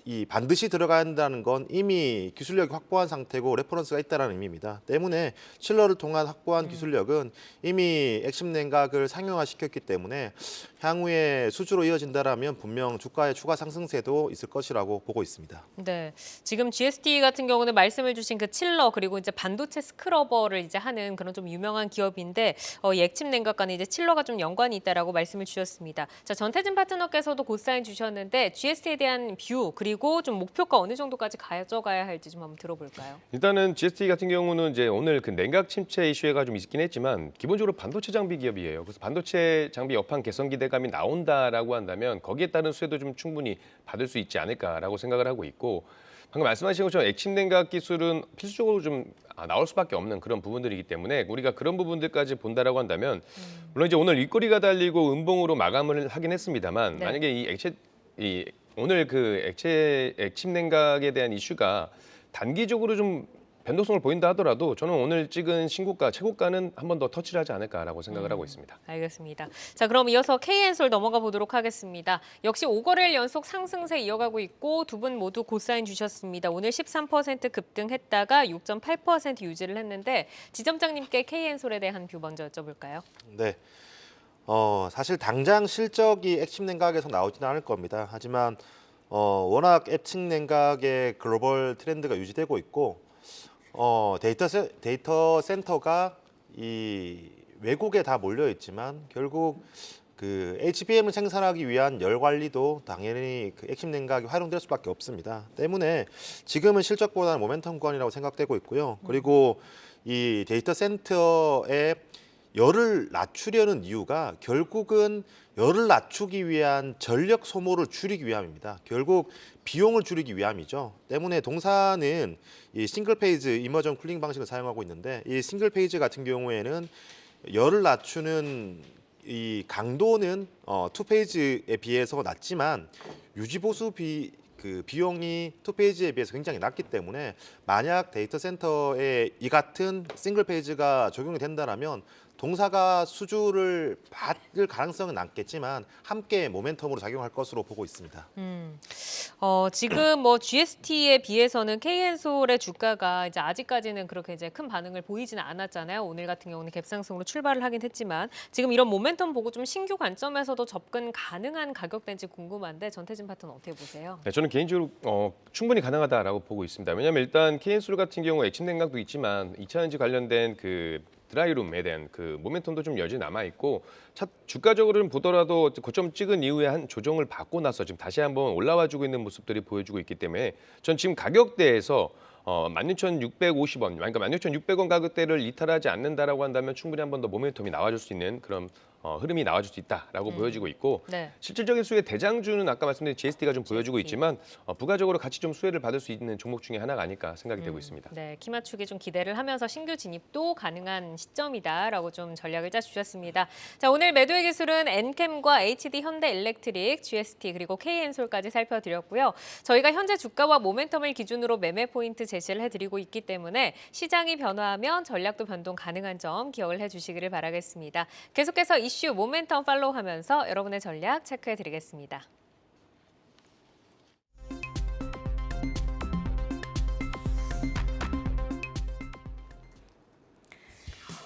이 반드시 들어가야 한다는 건 이미 기술력이 확보한 상태고 레퍼런스가 있다는 의미입니다. 때문에 칠러를 통한 확보한 기술력은 이미 액심 냉각을 상용화시켰기 때문에 향후에 수주로 이어진다라면 분명 주가의 추가 상승세도 있을 것이라고 보고 있습니다. 네, 지금 GST 같은 경우는 말씀을 주신 그 칠러 그리고 이제 반도체 스크러버를 이제 하는 그런 좀 유명한 기업인데 이 액침 냉각과는 이제 칠러가 좀 연관이 있다라고 말씀을 주셨습니다. 자, 전태진 파트너께서도 곧사인 주셨는데 GST에 대한 뷰 그리고 좀 목표가 어느 정도까지 가져가야 할지 좀 한번 들어볼까요? 일단은 GST 같은 경우는 이제 오늘 그 냉각 침체 이슈가 좀 있긴 했지만 기본적으로 반도체 장비 기업이에요. 그래서 반도체 장비 업황 개선 기대감이 나온다라고 한다면 거기에 따른 수혜도 좀 충분히 받을 수 있지 않을까라고 생각을 하고 있고 방금 말씀하신 것처럼 액침 냉각 기술은 필수적으로 좀 나올 수밖에 없는 그런 부분들이기 때문에 우리가 그런 부분들까지 본다라고 한다면 물론 이제 오늘 윗꼬리가 달리고 음봉으로 마감을 하긴 했습니다만 네. 만약에 오늘 그 액침 냉각에 대한 이슈가 단기적으로 좀 변동성을 보인다 하더라도 저는 오늘 찍은 신고가, 최고가는 한 번 더 터치를 하지 않을까라고 생각을 하고 있습니다. 알겠습니다. 자, 그럼 이어서 KN솔 넘어가 보도록 하겠습니다. 역시 5거래일 연속 상승세 이어가고 있고 두 분 모두 곧사인 주셨습니다. 오늘 13% 급등했다가 6.8% 유지를 했는데 지점장님께 KN솔에 대한 뷰 먼저 여쭤볼까요? 네. 사실 당장 실적이 액침 냉각에서 나오지는 않을 겁니다. 하지만 워낙 액침 냉각의 글로벌 트렌드가 유지되고 있고 데이터 센터가 이 외국에 다 몰려 있지만 결국 그 HBM을 생산하기 위한 열 관리도 당연히 그 액침 냉각이 활용될 수밖에 없습니다. 때문에 지금은 실적보다는 모멘텀 구간이라고 생각되고 있고요. 그리고 이 데이터 센터의 열을 낮추려는 이유가 결국은 열을 낮추기 위한 전력 소모를 줄이기 위함입니다. 결국 비용을 줄이기 위함이죠. 때문에 동사는 이 싱글 페이즈 이머전 쿨링 방식을 사용하고 있는데 이 싱글 페이즈 같은 경우에는 열을 낮추는 이 강도는 투 페이지에 비해서 낮지만 유지 보수 비용이 투 페이지에 비해서 굉장히 낮기 때문에 만약 데이터 센터에 이 같은 싱글 페이지가 적용이 된다라면 동사가 수주를 받을 가능성은 낮겠지만 함께 모멘텀으로 작용할 것으로 보고 있습니다. 지금 뭐 GST에 비해서는 KN솔의 주가가 이제 아직까지는 그렇게 이제 큰 반응을 보이지는 않았잖아요. 오늘 같은 경우는 갭상승으로 출발을 하긴 했지만 지금 이런 모멘텀 보고 좀 신규 관점에서도 접근 가능한 가격대인지 궁금한데 전태진 파트너 어떻게 보세요? 네, 저는 개인적으로 충분히 가능하다라고 보고 있습니다. 왜냐하면 일단 KN솔 같은 경우 액침 냉각도 있지만 2차전지 관련된 그 드라이룸에 대한 그 모멘텀도 좀 여전히 남아 있고 주가적으로는 보더라도 고점 찍은 이후에 한 조정을 받고 나서 지금 다시 한번 올라와주고 있는 모습들이 보여주고 있기 때문에 전 지금 가격대에서 16,650원, 그러니까 16,600원 가격대를 이탈하지 않는다라고 한다면 충분히 한 번 더 모멘텀이 나와줄 수 있는 그런 흐름이 나와줄 수 있다라고 보여지고 있고 네. 실질적인 수혜 대장주는 아까 말씀드린 GST가 좀 보여주고 있지만 부가적으로 같이 좀 수혜를 받을 수 있는 종목 중에 하나가 아닐까 생각이 되고 있습니다. 네, 키 맞추기 좀 기대를 하면서 신규 진입도 가능한 시점이다라고 좀 전략을 짜주셨습니다. 자, 오늘 매도의 기술은 엔캠과 HD 현대일렉트릭, GST 그리고 KN솔까지 살펴드렸고요. 저희가 현재 주가와 모멘텀을 기준으로 매매 포인트 제시를 해드리고 있기 때문에 시장이 변화하면 전략도 변동 가능한 점 기억을 해주시기를 바라겠습니다. 계속해서 이슈 모멘텀 팔로우하면서 여러분의 전략 체크해드리겠습니다.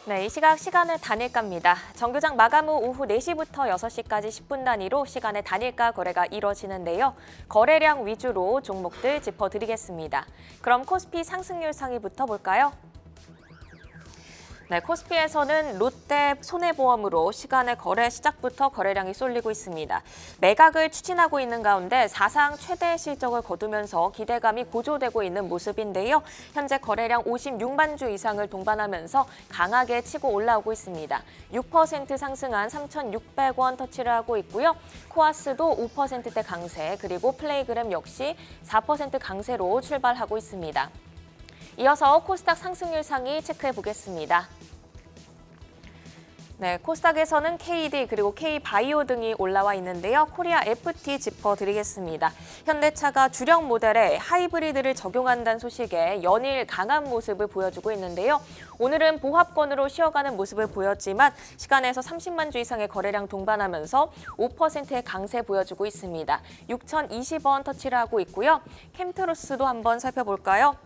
네, 이 시간의 단일가입니다. 정규장 마감 후 오후 4시부터 6시까지 10분 단위로 시간의 단일가 거래가 이뤄지는데요. 거래량 위주로 종목들 짚어드리겠습니다. 그럼 코스피 상승률 상위부터 볼까요? 네, 코스피에서는 롯데 손해보험으로 시간의 거래 시작부터 거래량이 쏠리고 있습니다. 매각을 추진하고 있는 가운데 사상 최대 실적을 거두면서 기대감이 고조되고 있는 모습인데요. 현재 거래량 56만 주 이상을 동반하면서 강하게 치고 올라오고 있습니다. 6% 상승한 3,600원 터치를 하고 있고요. 코아스도 5%대 강세, 그리고 플레이그램 역시 4% 강세로 출발하고 있습니다. 이어서 코스닥 상승률 상위 체크해 보겠습니다. 네, 코스닥에서는 KD 그리고 K바이오 등이 올라와 있는데요. 코리아 FT 짚어드리겠습니다. 현대차가 주력 모델에 하이브리드를 적용한다는 소식에 연일 강한 모습을 보여주고 있는데요. 오늘은 보합권으로 쉬어가는 모습을 보였지만 시간에서 30만 주 이상의 거래량 동반하면서 5%의 강세 보여주고 있습니다. 6,020원 터치를 하고 있고요. 캠트로스도 한번 살펴볼까요?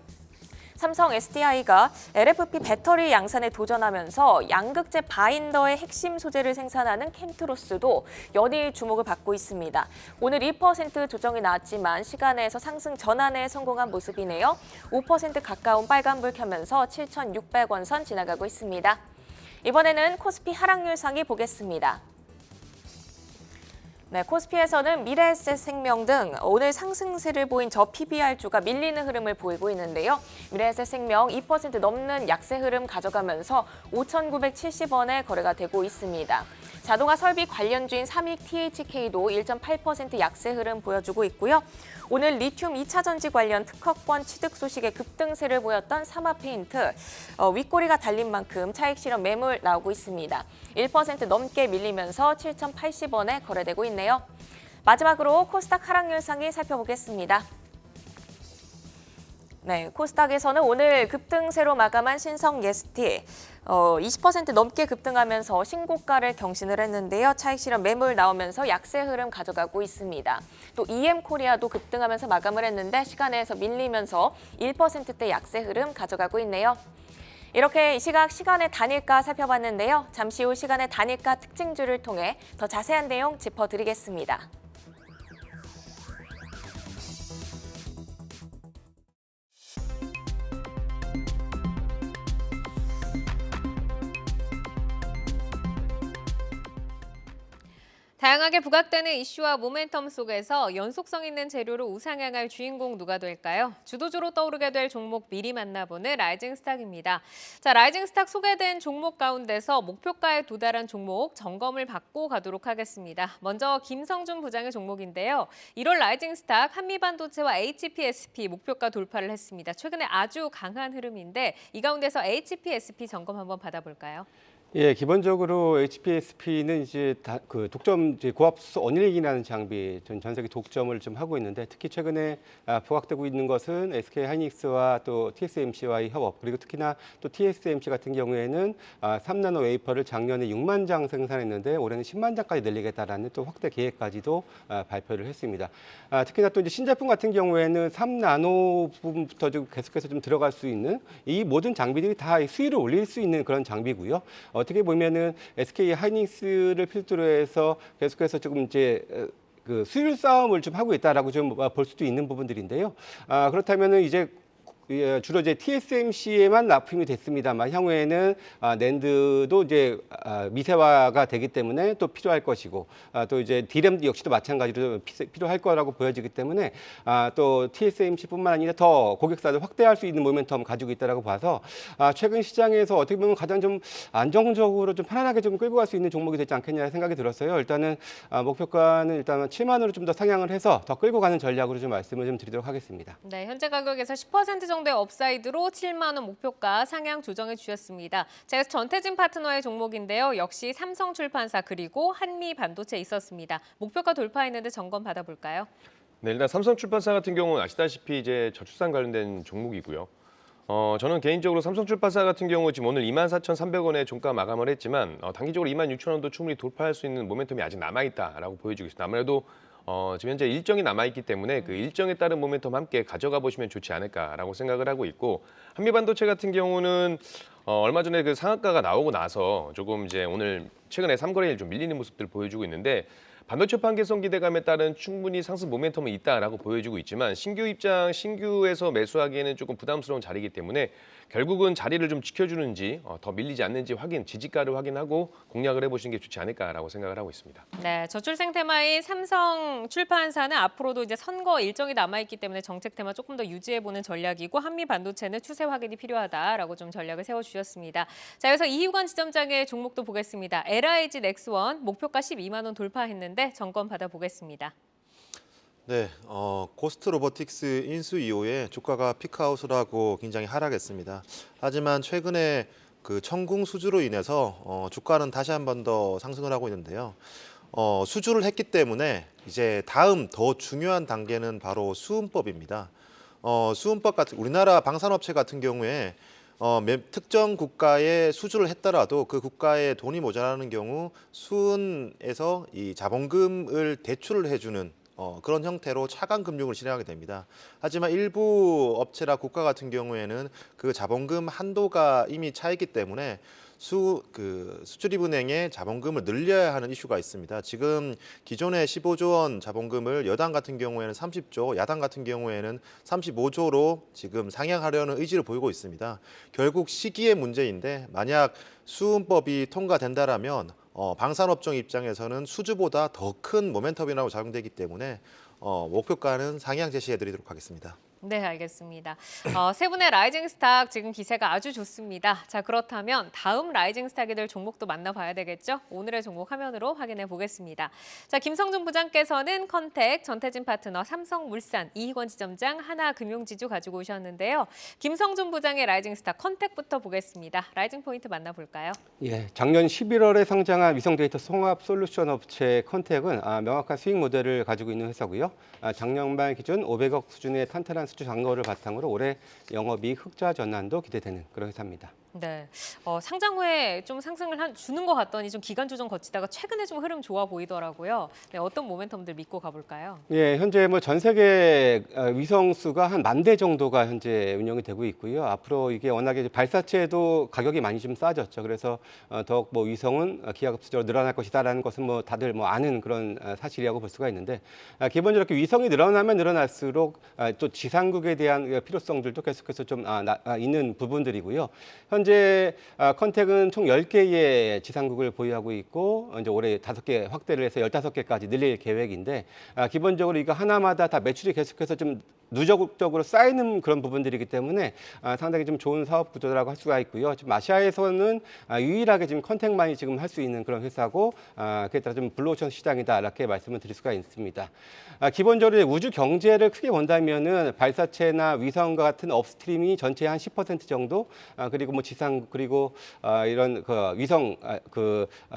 삼성 SDI가 LFP 배터리 양산에 도전하면서 양극재 바인더의 핵심 소재를 생산하는 캠트로스도 연일 주목을 받고 있습니다. 오늘 1% 조정이 나왔지만 시간에서 상승 전환에 성공한 모습이네요. 5% 가까운 빨간불 켜면서 7,600원 선 지나가고 있습니다. 이번에는 코스피 하락률 상위 보겠습니다. 네, 코스피에서는 미래에셋생명 등 오늘 상승세를 보인 저 PBR주가 밀리는 흐름을 보이고 있는데요. 미래에셋생명 2% 넘는 약세 흐름 가져가면서 5,970원에 거래가 되고 있습니다. 자동화 설비 관련주인 삼익 THK도 1.8% 약세 흐름 보여주고 있고요. 오늘 리튬 2차 전지 관련 특허권 취득 소식에 급등세를 보였던 사마페인트, 윗꼬리가 달린 만큼 차익 실현 매물 나오고 있습니다. 1% 넘게 밀리면서 7,080원에 거래되고 있네요. 마지막으로 코스닥 하락률 상위 살펴보겠습니다. 네, 코스닥에서는 오늘 급등세로 마감한 신성 예스티 20% 넘게 급등하면서 신고가를 경신을 했는데요. 차익 실현 매물 나오면서 약세 흐름 가져가고 있습니다. 또 EM코리아도 급등하면서 마감을 했는데 시간에서 밀리면서 1%대 약세 흐름 가져가고 있네요. 이렇게 이 시각 시간의 단일가 살펴봤는데요. 잠시 후 시간의 단일가 특징주를 통해 더 자세한 내용 짚어드리겠습니다. 다양하게 부각되는 이슈와 모멘텀 속에서 연속성 있는 재료로 우상향할 주인공 누가 될까요? 주도주로 떠오르게 될 종목 미리 만나보는 라이징 스탁입니다. 자, 라이징 스탁 소개된 종목 가운데서 목표가에 도달한 종목 점검을 받고 가도록 하겠습니다. 먼저 김성준 부장의 종목인데요. 1월 라이징 스탁 한미반도체와 HPSP 목표가 돌파를 했습니다. 최근에 아주 강한 흐름인데 이 가운데서 HPSP 점검 한번 받아볼까요? 예, 기본적으로 HPSP는 이제 독점 이제 고압수 언일링이라는 장비, 전 세계 독점을 좀 하고 있는데 특히 최근에 부각되고 있는 것은 SK 하이닉스와 또 TSMC와의 협업, 그리고 특히나 또 TSMC 같은 경우에는 3나노 웨이퍼를 작년에 6만 장 생산했는데 올해는 10만 장까지 늘리겠다라는 또 확대 계획까지도 발표를 했습니다. 특히나 또 이제 신제품 같은 경우에는 3나노 부분부터 좀 계속해서 좀 들어갈 수 있는 이 모든 장비들이 다 수위를 올릴 수 있는 그런 장비고요. 어떻게 보면은 SK 하이닉스를 필두로 해서 계속해서 조금 이제 그 수율 싸움을 좀 하고 있다라고 좀 볼 수도 있는 부분들인데요. 그렇다면은 이제 주로 이제 TSMC에만 납품이 됐습니다만 향후에는 낸드도 이제 미세화가 되기 때문에 또 필요할 것이고 또 이제 D램 역시도 마찬가지로 필요할 거라고 보여지기 때문에 또 TSMC뿐만 아니라 더 고객사를 확대할 수 있는 모멘텀 가지고 있다라고 봐서 최근 시장에서 어떻게 보면 가장 좀 안정적으로 좀 편안하게 좀 끌고 갈 수 있는 종목이 되지 않겠냐 생각이 들었어요. 일단은 목표가는 일단 7만 원으로 좀 더 상향을 해서 더 끌고 가는 전략으로 좀 말씀을 좀 드리도록 하겠습니다. 네, 현재 가격에서 10% 정도의 업사이드로 7만 원 목표가 상향 조정해 주셨습니다. 자, 전태진 파트너의 종목인데요. 역시 삼성출판사 그리고 한미반도체 있었습니다. 목표가 돌파했는데 점검 받아볼까요? 네, 일단 삼성출판사 같은 경우는 아시다시피 이제 저출산 관련된 종목이고요. 저는 개인적으로 삼성출판사 같은 경우 지금 오늘 24,300원에 종가 마감을 했지만 단기적으로 26,000원도 충분히 돌파할 수 있는 모멘텀이 아직 남아있다라고 보여지고 있습니다. 아무래도 지금 현재 일정이 남아있기 때문에 그 일정에 따른 모멘텀 함께 가져가 보시면 좋지 않을까라고 생각을 하고 있고, 한미반도체 같은 경우는 얼마 전에 그 상한가가 나오고 나서 조금 이제 오늘 최근에 3거래일 좀 밀리는 모습들을 보여주고 있는데, 반도체 판계성 기대감에 따른 충분히 상승 모멘텀은 있다라고 보여지고 있지만 신규에서 매수하기에는 조금 부담스러운 자리이기 때문에 결국은 자리를 좀 지켜주는지 더 밀리지 않는지 지지가를 확인하고 공략을 해보시는 게 좋지 않을까라고 생각을 하고 있습니다. 네, 저출생 테마인 삼성출판사는 앞으로도 이제 선거 일정이 남아있기 때문에 정책 테마 조금 더 유지해보는 전략이고, 한미반도체는 추세 확인이 필요하다라고 좀 전략을 세워주셨습니다. 자, 여기서 이휘관 지점장의 종목도 보겠습니다. LIG 넥스원 목표가 12만 원 돌파했는데 점검 받아보겠습니다. 네, 고스트 로보틱스 인수 이후에 주가가 피크아웃을 하고 굉장히 하락했습니다. 하지만 최근에 그 천궁 수주로 인해서 주가는 다시 한 번 더 상승을 하고 있는데요. 수주를 했기 때문에 이제 다음 더 중요한 단계는 바로 수은법입니다. 수은법 같은 우리나라 방산업체 같은 경우에 특정 국가에 수주를 했더라도 그 국가에 돈이 모자라는 경우 수은에서 이 자본금을 대출을 해주는 그런 형태로 차관 금융을 진행하게 됩니다. 하지만 일부 업체나 국가 같은 경우에는 그 자본금 한도가 이미 차 있기 때문에 수출입은행의 자본금을 늘려야 하는 이슈가 있습니다. 지금 기존의 15조 원 자본금을 여당 같은 경우에는 30조, 야당 같은 경우에는 35조로 지금 상향하려는 의지를 보이고 있습니다. 결국 시기의 문제인데 만약 수은법이 통과된다라면 방산업종 입장에서는 수주보다 더 큰 모멘텀이라고 작용되기 때문에 목표가는 상향 제시해드리도록 하겠습니다. 네, 알겠습니다. 세 분의 라이징 스탁 지금 기세가 아주 좋습니다. 자, 그렇다면 다음 라이징 스탁이 될 종목도 만나봐야 되겠죠? 오늘의 종목 화면으로 확인해 보겠습니다. 자, 김성준 부장께서는 컨택, 전태진 파트너, 삼성물산, 이희권 지점장, 하나금융지주 가지고 오셨는데요. 김성준 부장의 라이징 스탁 컨택부터 보겠습니다. 라이징 포인트 만나볼까요? 예, 작년 11월에 상장한 위성 데이터 통합 솔루션 업체 컨택은 명확한 수익 모델을 가지고 있는 회사고요. 작년 말 기준 500억 수준의 탄탄한 수주 잔고를 바탕으로 올해 영업이익 흑자 전환도 기대되는 그런 회사입니다. 네, 상장 후에 좀 상승을 주는 것 같더니 좀 기간 조정 거치다가 최근에 좀 흐름 좋아 보이더라고요. 네, 어떤 모멘텀들 믿고 가볼까요? 예, 현재 뭐 전 세계 위성 수가 한 10,000대 정도가 현재 운영이 되고 있고요. 앞으로 이게 워낙에 이제 발사체도 가격이 많이 좀 싸졌죠. 그래서 더욱 뭐 위성은 기하급수적으로 늘어날 것이다라는 것은 뭐 다들 뭐 아는 그런 사실이라고 볼 수가 있는데 기본적으로 이렇게 위성이 늘어나면 늘어날수록 또 지상국에 대한 필요성들도 계속해서 좀 있는 부분들이고요. 현재 컨택은 총 10개의 지상국을 보유하고 있고 이제 올해 5개 확대를 해서 15개까지 늘릴 계획인데 기본적으로 이거 하나마다 다 매출이 계속해서 좀 누적적으로 쌓이는 그런 부분들이기 때문에 상당히 좀 좋은 사업 구조라고 할 수가 있고요. 지금 아시아에서는 유일하게 지금 컨택만이 지금 할 수 있는 그런 회사고 그에 따라 좀 블루오션 시장이다 이렇게 말씀을 드릴 수가 있습니다. 기본적으로 우주 경제를 크게 본다면은 발사체나 위성과 같은 업스트림이 전체의 한 10% 정도 그리고 뭐 지상국 그리고 이런 그 위성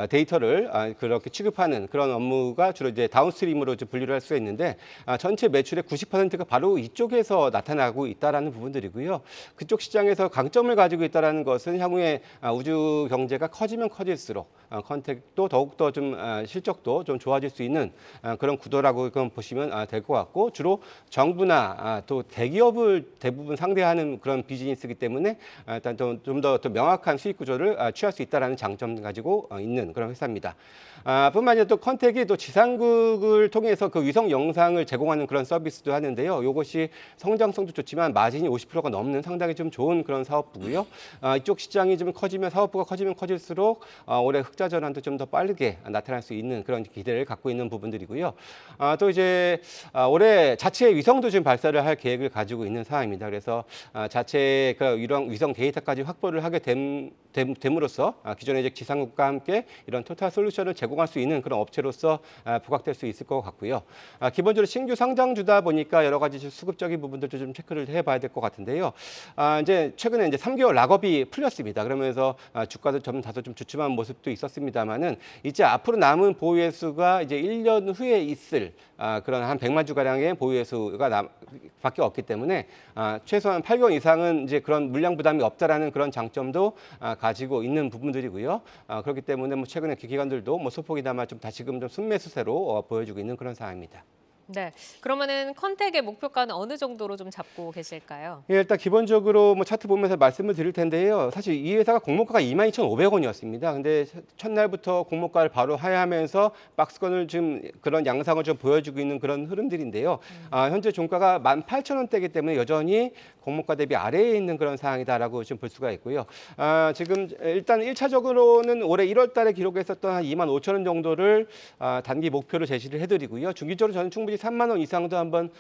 데이터를 그렇게 취급하는 그런 업무가 주로 이제 다운스트림으로 좀 분류를 할 수가 있는데 전체 매출의 90%가 바로 이쪽에서 나타나고 있다라는 부분들이고요. 그쪽 시장에서 강점을 가지고 있다라는 것은 향후에 우주 경제가 커지면 커질수록 컨택도 더욱더 좀 실적도 좀 좋아질 수 있는 그런 구도라고 보시면 될 것 같고 주로 정부나 또 대기업을 대부분 상대하는 그런 비즈니스이기 때문에 일단 좀 더 명확한 수익 구조를 취할 수 있다라는 장점 가지고 있는 그런 회사입니다. 뿐만 아니라 또 컨택이 또 지상국을 통해서 그 위성 영상을 제공하는 그런 서비스도 하는데요. 이것이 성장성도 좋지만 마진이 50%가 넘는 상당히 좀 좋은 그런 사업부고요. 이쪽 시장이 좀 커지면 사업부가 커지면 커질수록 올해 흑자 전환도 좀 더 빠르게 나타날 수 있는 그런 기대를 갖고 있는 부분들이고요. 또 이제 올해 자체 위성도 지금 발사를 할 계획을 가지고 있는 상황입니다. 그래서 자체 그 위성 데이터까지 확보를 하게 됨으로써 기존의 이제 지상국과 함께 이런 토탈 솔루션을 제공할 수 있는 그런 업체로서 부각될 수 있을 것 같고요. 기본적으로 신규 상장주다 보니까 여러 가지 수급적인 부분들도 좀 체크를 해봐야 될 것 같은데요. 이제 최근에 이제 3개월 락업이 풀렸습니다. 그러면서 주가도 좀 다소 좀 주춤한 모습도 있었습니다만은 이제 앞으로 남은 보유의 수가 이제 1년 후에 있을 그런 한 100만 주 가량의 보유의 수가 밖에 없기 때문에 최소한 8개월 이상은 이제 그런 물량 부담이 없다라는 그런 장점도 가지고 있는 부분들이고요. 그렇기 때문에 뭐 최근에 기관들도 뭐 소폭이나마 좀 다시금 좀 순매수세로 보여주고 있는 그런 상황입니다. 네, 그러면은 컨택의 목표가는 어느 정도로 좀 잡고 계실까요? 예, 일단 기본적으로 뭐 차트 보면서 말씀을 드릴 텐데요. 사실 이 회사가 공모가가 22,500원이었습니다. 근데 첫날부터 공모가를 바로 하회하면서 박스권을 좀 그런 양상을 좀 보여주고 있는 그런 흐름들인데요. 현재 종가가 18,000원대이기 때문에 여전히 공모가 대비 아래에 있는 그런 상황이다라고 좀 볼 수가 있고요. 지금 일단 1차적으로는 올해 1월 달에 기록했었던 한 25,000원 정도를 단기 목표로 제시를 해드리고요. 중기적으로 저는 충분히 3만 원 이상도 한번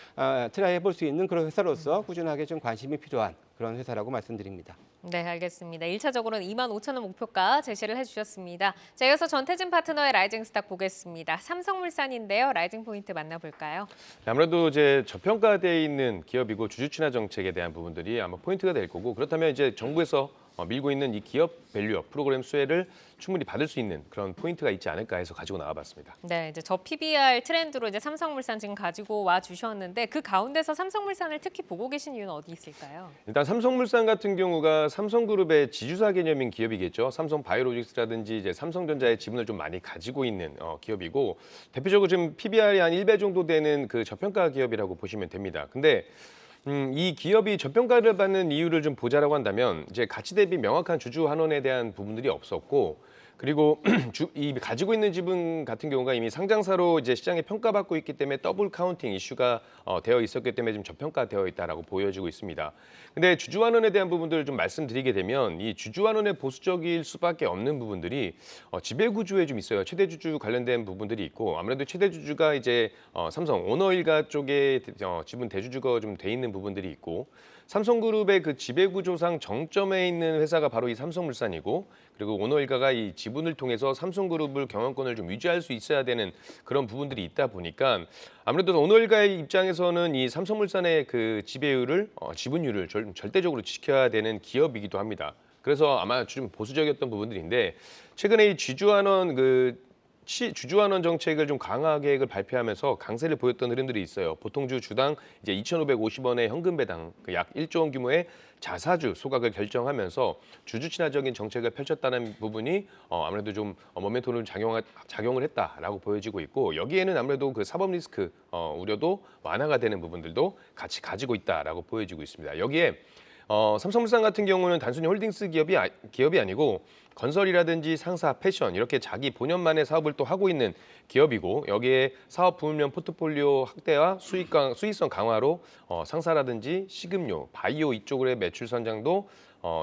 트라이 해볼 수 있는 그런 회사로서 꾸준하게 좀 관심이 필요한 그런 회사라고 말씀드립니다. 네, 알겠습니다. 1차적으로는 25,000원 목표가 제시를 해주셨습니다. 자, 이어서 전태진 파트너의 라이징 스탁 보겠습니다. 삼성물산인데요. 라이징 포인트 만나볼까요? 아무래도 이제 저평가되어 있는 기업이고 주주 친화 정책에 대한 부분들이 아마 포인트가 될 거고 그렇다면 이제 정부에서 밀고 있는 이 기업 밸류업 프로그램 수혜를 충분히 받을 수 있는 그런 포인트가 있지 않을까 해서 가지고 나와봤습니다. 네, 이제 저 PBR 트렌드로 이제 삼성물산 지금 가지고 와 주셨는데 그 가운데서 삼성물산을 특히 보고 계신 이유는 어디 있을까요? 일단 삼성물산 같은 경우가 삼성그룹의 지주사 개념인 기업이겠죠. 삼성바이오로직스라든지 이제 삼성전자의 지분을 좀 많이 가지고 있는 기업이고 대표적으로 지금 PBR이 한 1배 정도 되는 그 저평가 기업이라고 보시면 됩니다. 근데 이 기업이 저평가를 받는 이유를 좀 보자라고 한다면 이제 가치 대비 명확한 주주 환원에 대한 부분들이 없었고 그리고 이 가지고 있는 지분 같은 경우가 이미 상장사로 이제 시장에 평가받고 있기 때문에 더블 카운팅 이슈가 되어 있었기 때문에 지금 저평가되어 있다라고 보여지고 있습니다. 근데 주주 환원에 대한 부분들을 좀 말씀드리게 되면 이 주주 환원의 보수적일 수밖에 없는 부분들이 지배 구조에 좀 있어요. 최대 주주 관련된 부분들이 있고 아무래도 최대 주주가 이제 삼성 오너일가 쪽에 지분 대주주가 좀 돼 있는 부분들이 있고 삼성그룹의 그 지배 구조상 정점에 있는 회사가 바로 이 삼성물산이고 그리고 오너일가가 이 지분을 통해서 삼성그룹을 경영권을 좀 유지할 수 있어야 되는 그런 부분들이 있다 보니까 아무래도 오너일가의 입장에서는 이 삼성물산의 그 지배율을 지분율을 절대적으로 지켜야 되는 기업이기도 합니다. 그래서 아마 좀 보수적이었던 부분들인데 최근에 이 주주환원 정책을 좀 강화 계획을 발표하면서 강세를 보였던 흐름들이 있어요. 보통주 주당 이제 2,550원의 현금 배당, 약 1조 원 규모의 자사주 소각을 결정하면서 주주 친화적인 정책을 펼쳤다는 부분이 아무래도 좀 모멘텀을 작용을 했다라고 보여지고 있고 여기에는 아무래도 그 사법 리스크 우려도 완화가 되는 부분들도 같이 가지고 있다라고 보여지고 있습니다. 여기에 삼성물산 같은 경우는 단순히 홀딩스 기업이 아니고 건설이라든지 상사, 패션 이렇게 자기 본연만의 사업을 또 하고 있는 기업이고 여기에 사업 부문명 포트폴리오 확대와 수익성 강화로 상사라든지 식음료, 바이오 이쪽으로의 매출 선장도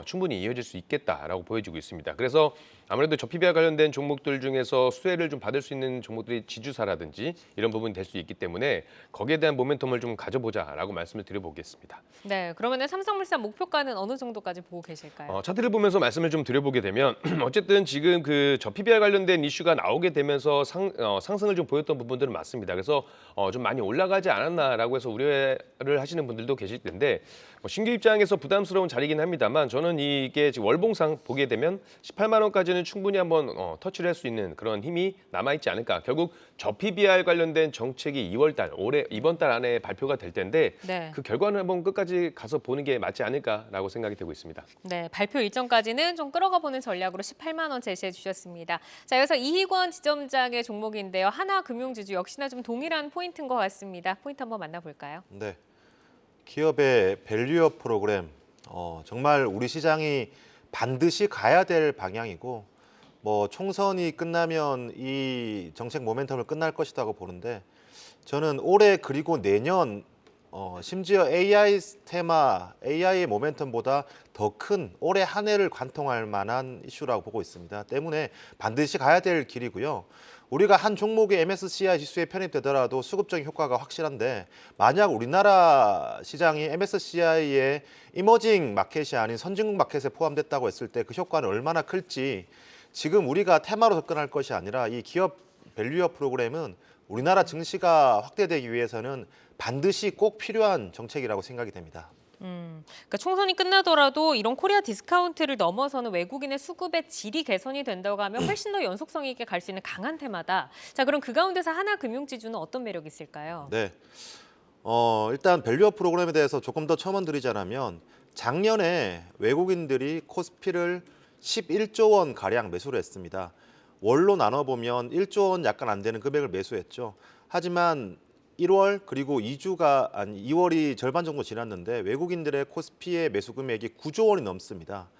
충분히 이어질 수 있겠다라고 보여지고 있습니다. 그래서 아무래도 저 PBR 관련된 종목들 중에서 수혜를 좀 받을 수 있는 종목들이 지주사라든지 이런 부분이 될 수 있기 때문에 거기에 대한 모멘텀을 좀 가져보자라고 말씀을 드려보겠습니다. 네, 그러면 삼성물산 목표가는 어느 정도까지 보고 계실까요? 차트를 보면서 말씀을 좀 드려보게 되면 어쨌든 지금 그 저 PBR 관련된 이슈가 나오게 되면서 상승을 좀 보였던 부분들은 맞습니다. 그래서 좀 많이 올라가지 않았나라고 해서 우려를 하시는 분들도 계실 텐데 신규 입장에서 부담스러운 자리긴 합니다만 저는 이게 지금 월봉상 보게 되면 18만 원까지는 충분히 한번 터치를 할 수 있는 그런 힘이 남아있지 않을까. 결국 저 PBR 관련된 정책이 이번 달 안에 발표가 될 텐데 네. 그 결과는 한번 끝까지 가서 보는 게 맞지 않을까라고 생각이 되고 있습니다. 네, 발표 일정까지는 좀 끌어가 보는 전략으로 18만 원 제시해 주셨습니다. 자, 여기서 이희권 지점장의 종목인데요. 하나금융지주 역시나 좀 동일한 포인트인 것 같습니다. 포인트 한번 만나볼까요? 네. 기업의 밸류업 프로그램 정말 우리 시장이 반드시 가야 될 방향이고 총선이 끝나면 이 정책 모멘텀을 끝날 것이라고 보는데 저는 올해 그리고 내년 심지어 AI 테마, AI의 모멘텀보다 더 큰 올해 한 해를 관통할 만한 이슈라고 보고 있습니다. 때문에 반드시 가야 될 길이고요. 우리가 한 종목의 MSCI 지수에 편입되더라도 수급적인 효과가 확실한데 만약 우리나라 시장이 MSCI의 이머징 마켓이 아닌 선진국 마켓에 포함됐다고 했을 때 그 효과는 얼마나 클지 지금 우리가 테마로 접근할 것이 아니라 이 기업 밸류업 프로그램은 우리나라 증시가 확대되기 위해서는 반드시 꼭 필요한 정책이라고 생각이 됩니다. 그러니까 총선이 끝나더라도 이런 코리아 디스카운트를 넘어서는 외국인의 수급의 질이 개선이 된다고 하면 훨씬 더 연속성 있게 갈 수 있는 강한 테마다. 자, 그럼 그 가운데서 하나금융지주는 어떤 매력이 있을까요? 네. 일단 밸류업 프로그램에 대해서 조금 더 첨언드리자면 작년에 외국인들이 코스피를 11조 원 가량 매수를 했습니다. 월로 나눠보면 1조 원 약간 안 되는 금액을 매수했죠. 하지만 1월 그리고 2월이 절반 정도 지났는데 외국인들의 코스피의 매수 금액이 9조 원이 넘습니다.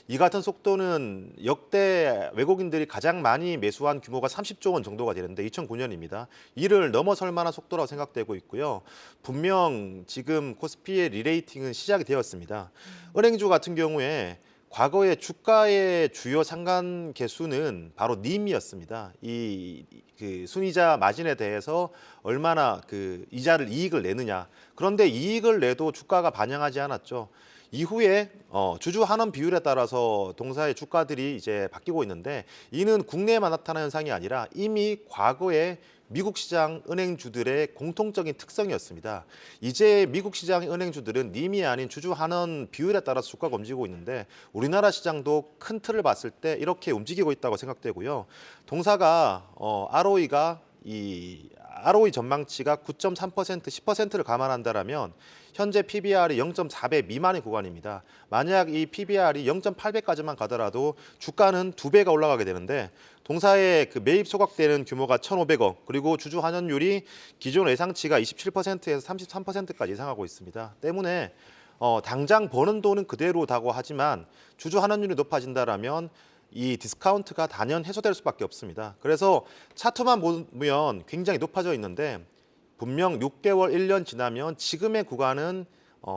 이 같은 속도는 역대 외국인들이 가장 많이 매수한 규모가 30조 원 정도가 되는데 2009년입니다. 이를 넘어설 만한 속도라고 생각되고 있고요. 분명 지금 코스피의 리레이팅은 시작이 되었습니다. 은행주 같은 경우에 과거에 주가의 주요 상관 계수는 바로 님이었습니다. 그 순이자 마진에 대해서 얼마나 그 이익을 내느냐. 그런데 이익을 내도 주가가 반영하지 않았죠. 이후에 주주 환원 비율에 따라서 동사의 주가들이 이제 바뀌고 있는데 이는 국내에만 나타나는 현상이 아니라 이미 과거에 미국 시장 은행주들의 공통적인 특성이었습니다. 이제 미국 시장 은행주들은 님이 아닌 주주 환원 비율에 따라서 주가가 움직이고 있는데 우리나라 시장도 큰 틀을 봤을 때 이렇게 움직이고 있다고 생각되고요. 동사가 ROE가 ROE 전망치가 9.3%, 10%를 감안한다라면 현재 PBR이 0.4배 미만의 구간입니다. 만약 이 PBR이 0.8배까지만 가더라도 주가는 2배가 올라가게 되는데 동사의 그 매입 소각되는 규모가 1,500억 그리고 주주 환원율이 기존 예상치가 27%에서 33%까지 예상하고 있습니다. 때문에 당장 버는 돈은 그대로다고 하지만 주주 환원율이 높아진다라면 이 디스카운트가 단연 해소될 수밖에 없습니다. 그래서 차트만 보면 굉장히 높아져 있는데 분명 6개월, 1년 지나면 지금의 구간은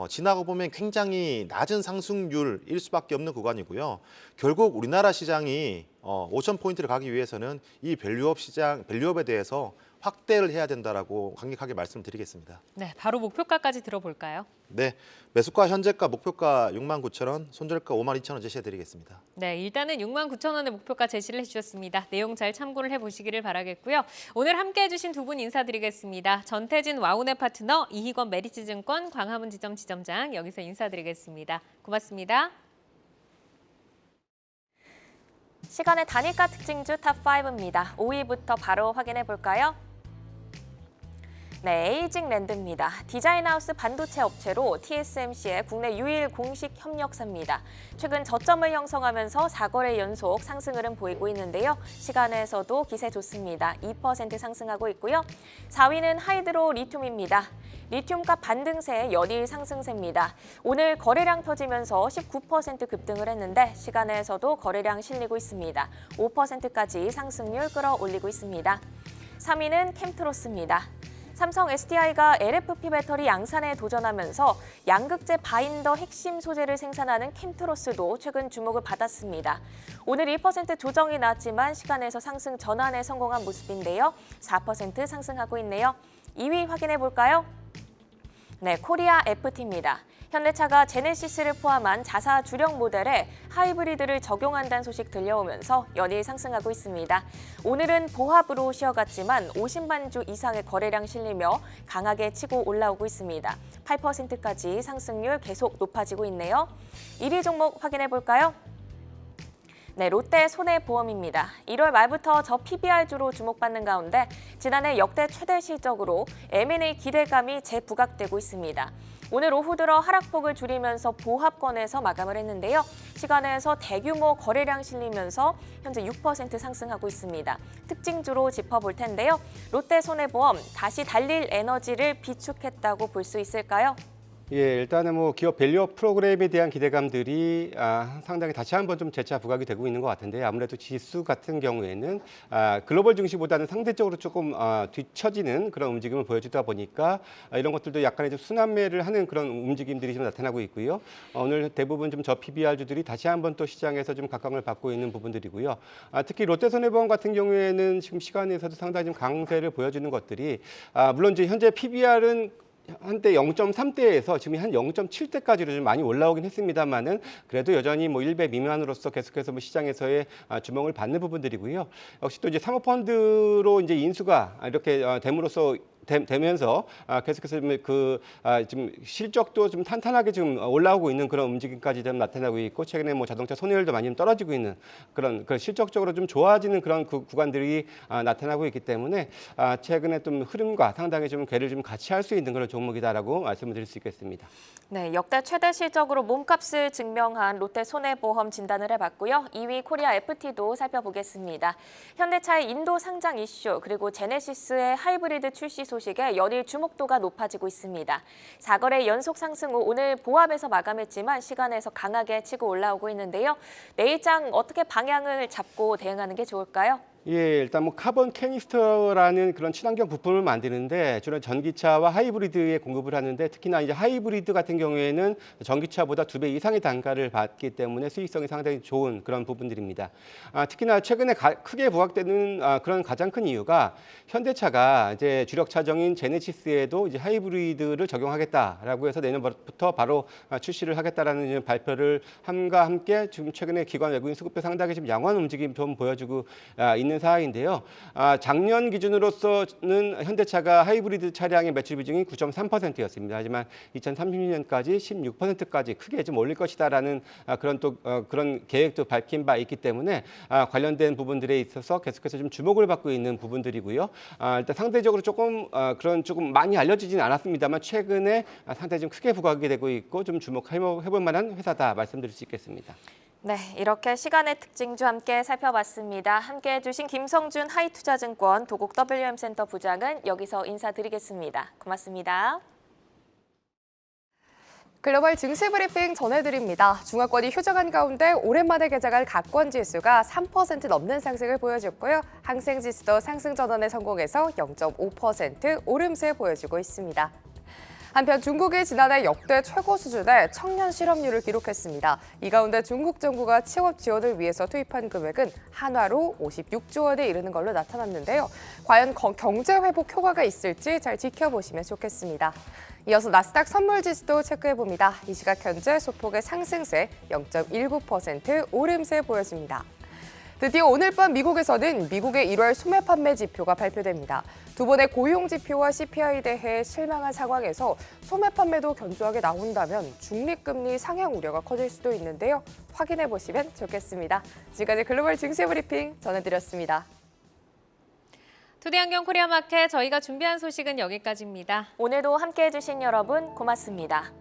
지나고 보면 굉장히 낮은 상승률일 수밖에 없는 구간이고요. 결국 우리나라 시장이 5,000포인트를 가기 위해서는 이 밸류업에 대해서 확대를 해야 된다라고 강력하게 말씀드리겠습니다. 네, 바로 목표가까지 들어볼까요? 네, 매수가 현재가 목표가 69,000원, 손절가 52,000원 제시해드리겠습니다. 네, 일단은 69,000원의 목표가 제시를 해주셨습니다. 내용 잘 참고를 해보시기를 바라겠고요. 오늘 함께해 주신 두 분 인사드리겠습니다. 전태진 와운의 파트너, 이희권 메리츠증권 광화문 지점 지점장 여기서 인사드리겠습니다. 고맙습니다. 시간의 단일가 특징주 탑5입니다. 5위부터 바로 확인해 볼까요? 네, 에이징랜드입니다. 디자인하우스 반도체 업체로 TSMC의 국내 유일 공식 협력사입니다. 최근 저점을 형성하면서 4거래 연속 상승 흐름 보이고 있는데요. 시간에서도 기세 좋습니다. 2% 상승하고 있고요. 4위는 하이드로 리튬입니다. 리튬값 반등세의 연일 상승세입니다. 오늘 거래량 터지면서 19% 급등을 했는데 시간에서도 거래량 실리고 있습니다. 5%까지 상승률 끌어올리고 있습니다. 3위는 캠트로스입니다. 삼성 SDI가 LFP 배터리 양산에 도전하면서 양극재 바인더 핵심 소재를 생산하는 캠트로스도 최근 주목을 받았습니다. 오늘 1% 조정이 났지만 시간에서 상승 전환에 성공한 모습인데요. 4% 상승하고 있네요. 2위 확인해 볼까요? 네, 코리아 FT입니다. 현대차가 제네시스를 포함한 자사 주력 모델에 하이브리드를 적용한다는 소식 들려오면서 연일 상승하고 있습니다. 오늘은 보합으로 쉬어갔지만 50만 주 이상의 거래량 실리며 강하게 치고 올라오고 있습니다. 8%까지 상승률 계속 높아지고 있네요. 1위 종목 확인해 볼까요? 네, 롯데 손해보험입니다. 1월 말부터 저 PBR주로 주목받는 가운데 지난해 역대 최대 실적으로 M&A 기대감이 재부각되고 있습니다. 오늘 오후 들어 하락폭을 줄이면서 보합권에서 마감을 했는데요. 시간에서 대규모 거래량 실리면서 현재 6% 상승하고 있습니다. 특징주로 짚어볼 텐데요. 롯데 손해보험 다시 달릴 에너지를 비축했다고 볼 수 있을까요? 예, 일단은 뭐 기업 밸류업 프로그램에 대한 기대감들이 상당히 다시 한번 좀 재차 부각이 되고 있는 것 같은데 아무래도 지수 같은 경우에는 글로벌 증시보다는 상대적으로 조금 뒤처지는 그런 움직임을 보여주다 보니까 이런 것들도 약간의 좀 순환매를 하는 그런 움직임들이 좀 나타나고 있고요. 오늘 대부분 좀 저 PBR주들이 다시 한번 또 시장에서 좀 각광을 받고 있는 부분들이고요. 특히 롯데손해보험 같은 경우에는 지금 시간에서도 상당히 좀 강세를 보여주는 것들이 물론 이제 현재 PBR은 한때 0.3대에서 지금 한 0.7대까지로 좀 많이 올라오긴 했습니다만은 그래도 여전히 뭐 1배 미만으로서 계속해서 뭐 시장에서의 주목을 받는 부분들이고요. 역시 또 이제 사모펀드로 이제 인수가 이렇게 됨으로써 되면서 계속해서 지금 실적도 좀 탄탄하게 지금 올라오고 있는 그런 움직임까지 좀 나타나고 있고 최근에 뭐 자동차 손해율도 많이 좀 떨어지고 있는 그런 실적적으로 좀 좋아지는 그런 구간들이 나타나고 있기 때문에 최근에 좀 흐름과 상당히 좀 궤를 좀 같이 할 수 있는 그런 종목이다라고 말씀을 드릴 수 있겠습니다. 네, 역대 최대 실적으로 몸값을 증명한 롯데 손해보험 진단을 해봤고요. 2위 코리아 FT도 살펴보겠습니다. 현대차의 인도 상장 이슈 그리고 제네시스의 하이브리드 출시 소식에 연일 주목도가 높아지고 있습니다. 4거래 연속 상승 후 오늘 보합에서 마감했지만 시간에서 강하게 치고 올라오고 있는데요. 내일장 어떻게 방향을 잡고 대응하는 게 좋을까요? 예, 일단 뭐 카본 캐니스터라는 그런 친환경 부품을 만드는데 주로 전기차와 하이브리드에 공급을 하는데 특히나 이제 하이브리드 같은 경우에는 전기차보다 2배 이상의 단가를 받기 때문에 수익성이 상당히 좋은 그런 부분들입니다. 특히나 최근에 크게 부각되는 그런 가장 큰 이유가 현대차가 이제 주력 차종인 제네시스에도 이제 하이브리드를 적용하겠다라고 해서 내년부터 바로 출시를 하겠다라는 발표를 함과 함께 지금 최근에 기관 외국인 수급도 상당히 좀 양호한 움직임 좀 보여주고 있는 사항인데요. 작년 기준으로서는 현대차가 하이브리드 차량의 매출 비중이 9.3%였습니다. 하지만 2030년까지 16%까지 크게 좀 올릴 것이다라는 그런 계획도 밝힌 바 있기 때문에 관련된 부분들에 있어서 계속해서 좀 주목을 받고 있는 부분들이고요. 일단 상대적으로 조금 많이 알려지진 않았습니다만 최근에 상당히 좀 크게 부각이 되고 있고 좀 주목해볼 만한 회사다 말씀드릴 수 있겠습니다. 네, 이렇게 시간의 특징주 함께 살펴봤습니다. 함께 해주신 김성준 하이투자증권 도곡 WM센터 부장은 여기서 인사드리겠습니다. 고맙습니다. 글로벌 증시 브리핑 전해드립니다. 중화권이 휴정한 가운데 오랜만에 개장한 가권지수가 3% 넘는 상승을 보여줬고요. 항생지수도 상승 전환에 성공해서 0.5% 오름세 보여주고 있습니다. 한편 중국이 지난해 역대 최고 수준의 청년 실업률을 기록했습니다. 이 가운데 중국 정부가 취업 지원을 위해서 투입한 금액은 한화로 56조 원에 이르는 걸로 나타났는데요. 과연 경제 회복 효과가 있을지 잘 지켜보시면 좋겠습니다. 이어서 나스닥 선물지수도 체크해봅니다. 이 시각 현재 소폭의 상승세 0.19% 오름세 보여집니다. 드디어 오늘 밤 미국에서는 미국의 1월 소매 판매 지표가 발표됩니다. 두 번의 고용 지표와 CPI 대해 실망한 상황에서 소매 판매도 견조하게 나온다면 중립금리 상향 우려가 커질 수도 있는데요. 확인해 보시면 좋겠습니다. 지금까지 글로벌 증시 브리핑 전해드렸습니다. 투데이안경 코리아마켓 저희가 준비한 소식은 여기까지입니다. 오늘도 함께 해주신 여러분 고맙습니다.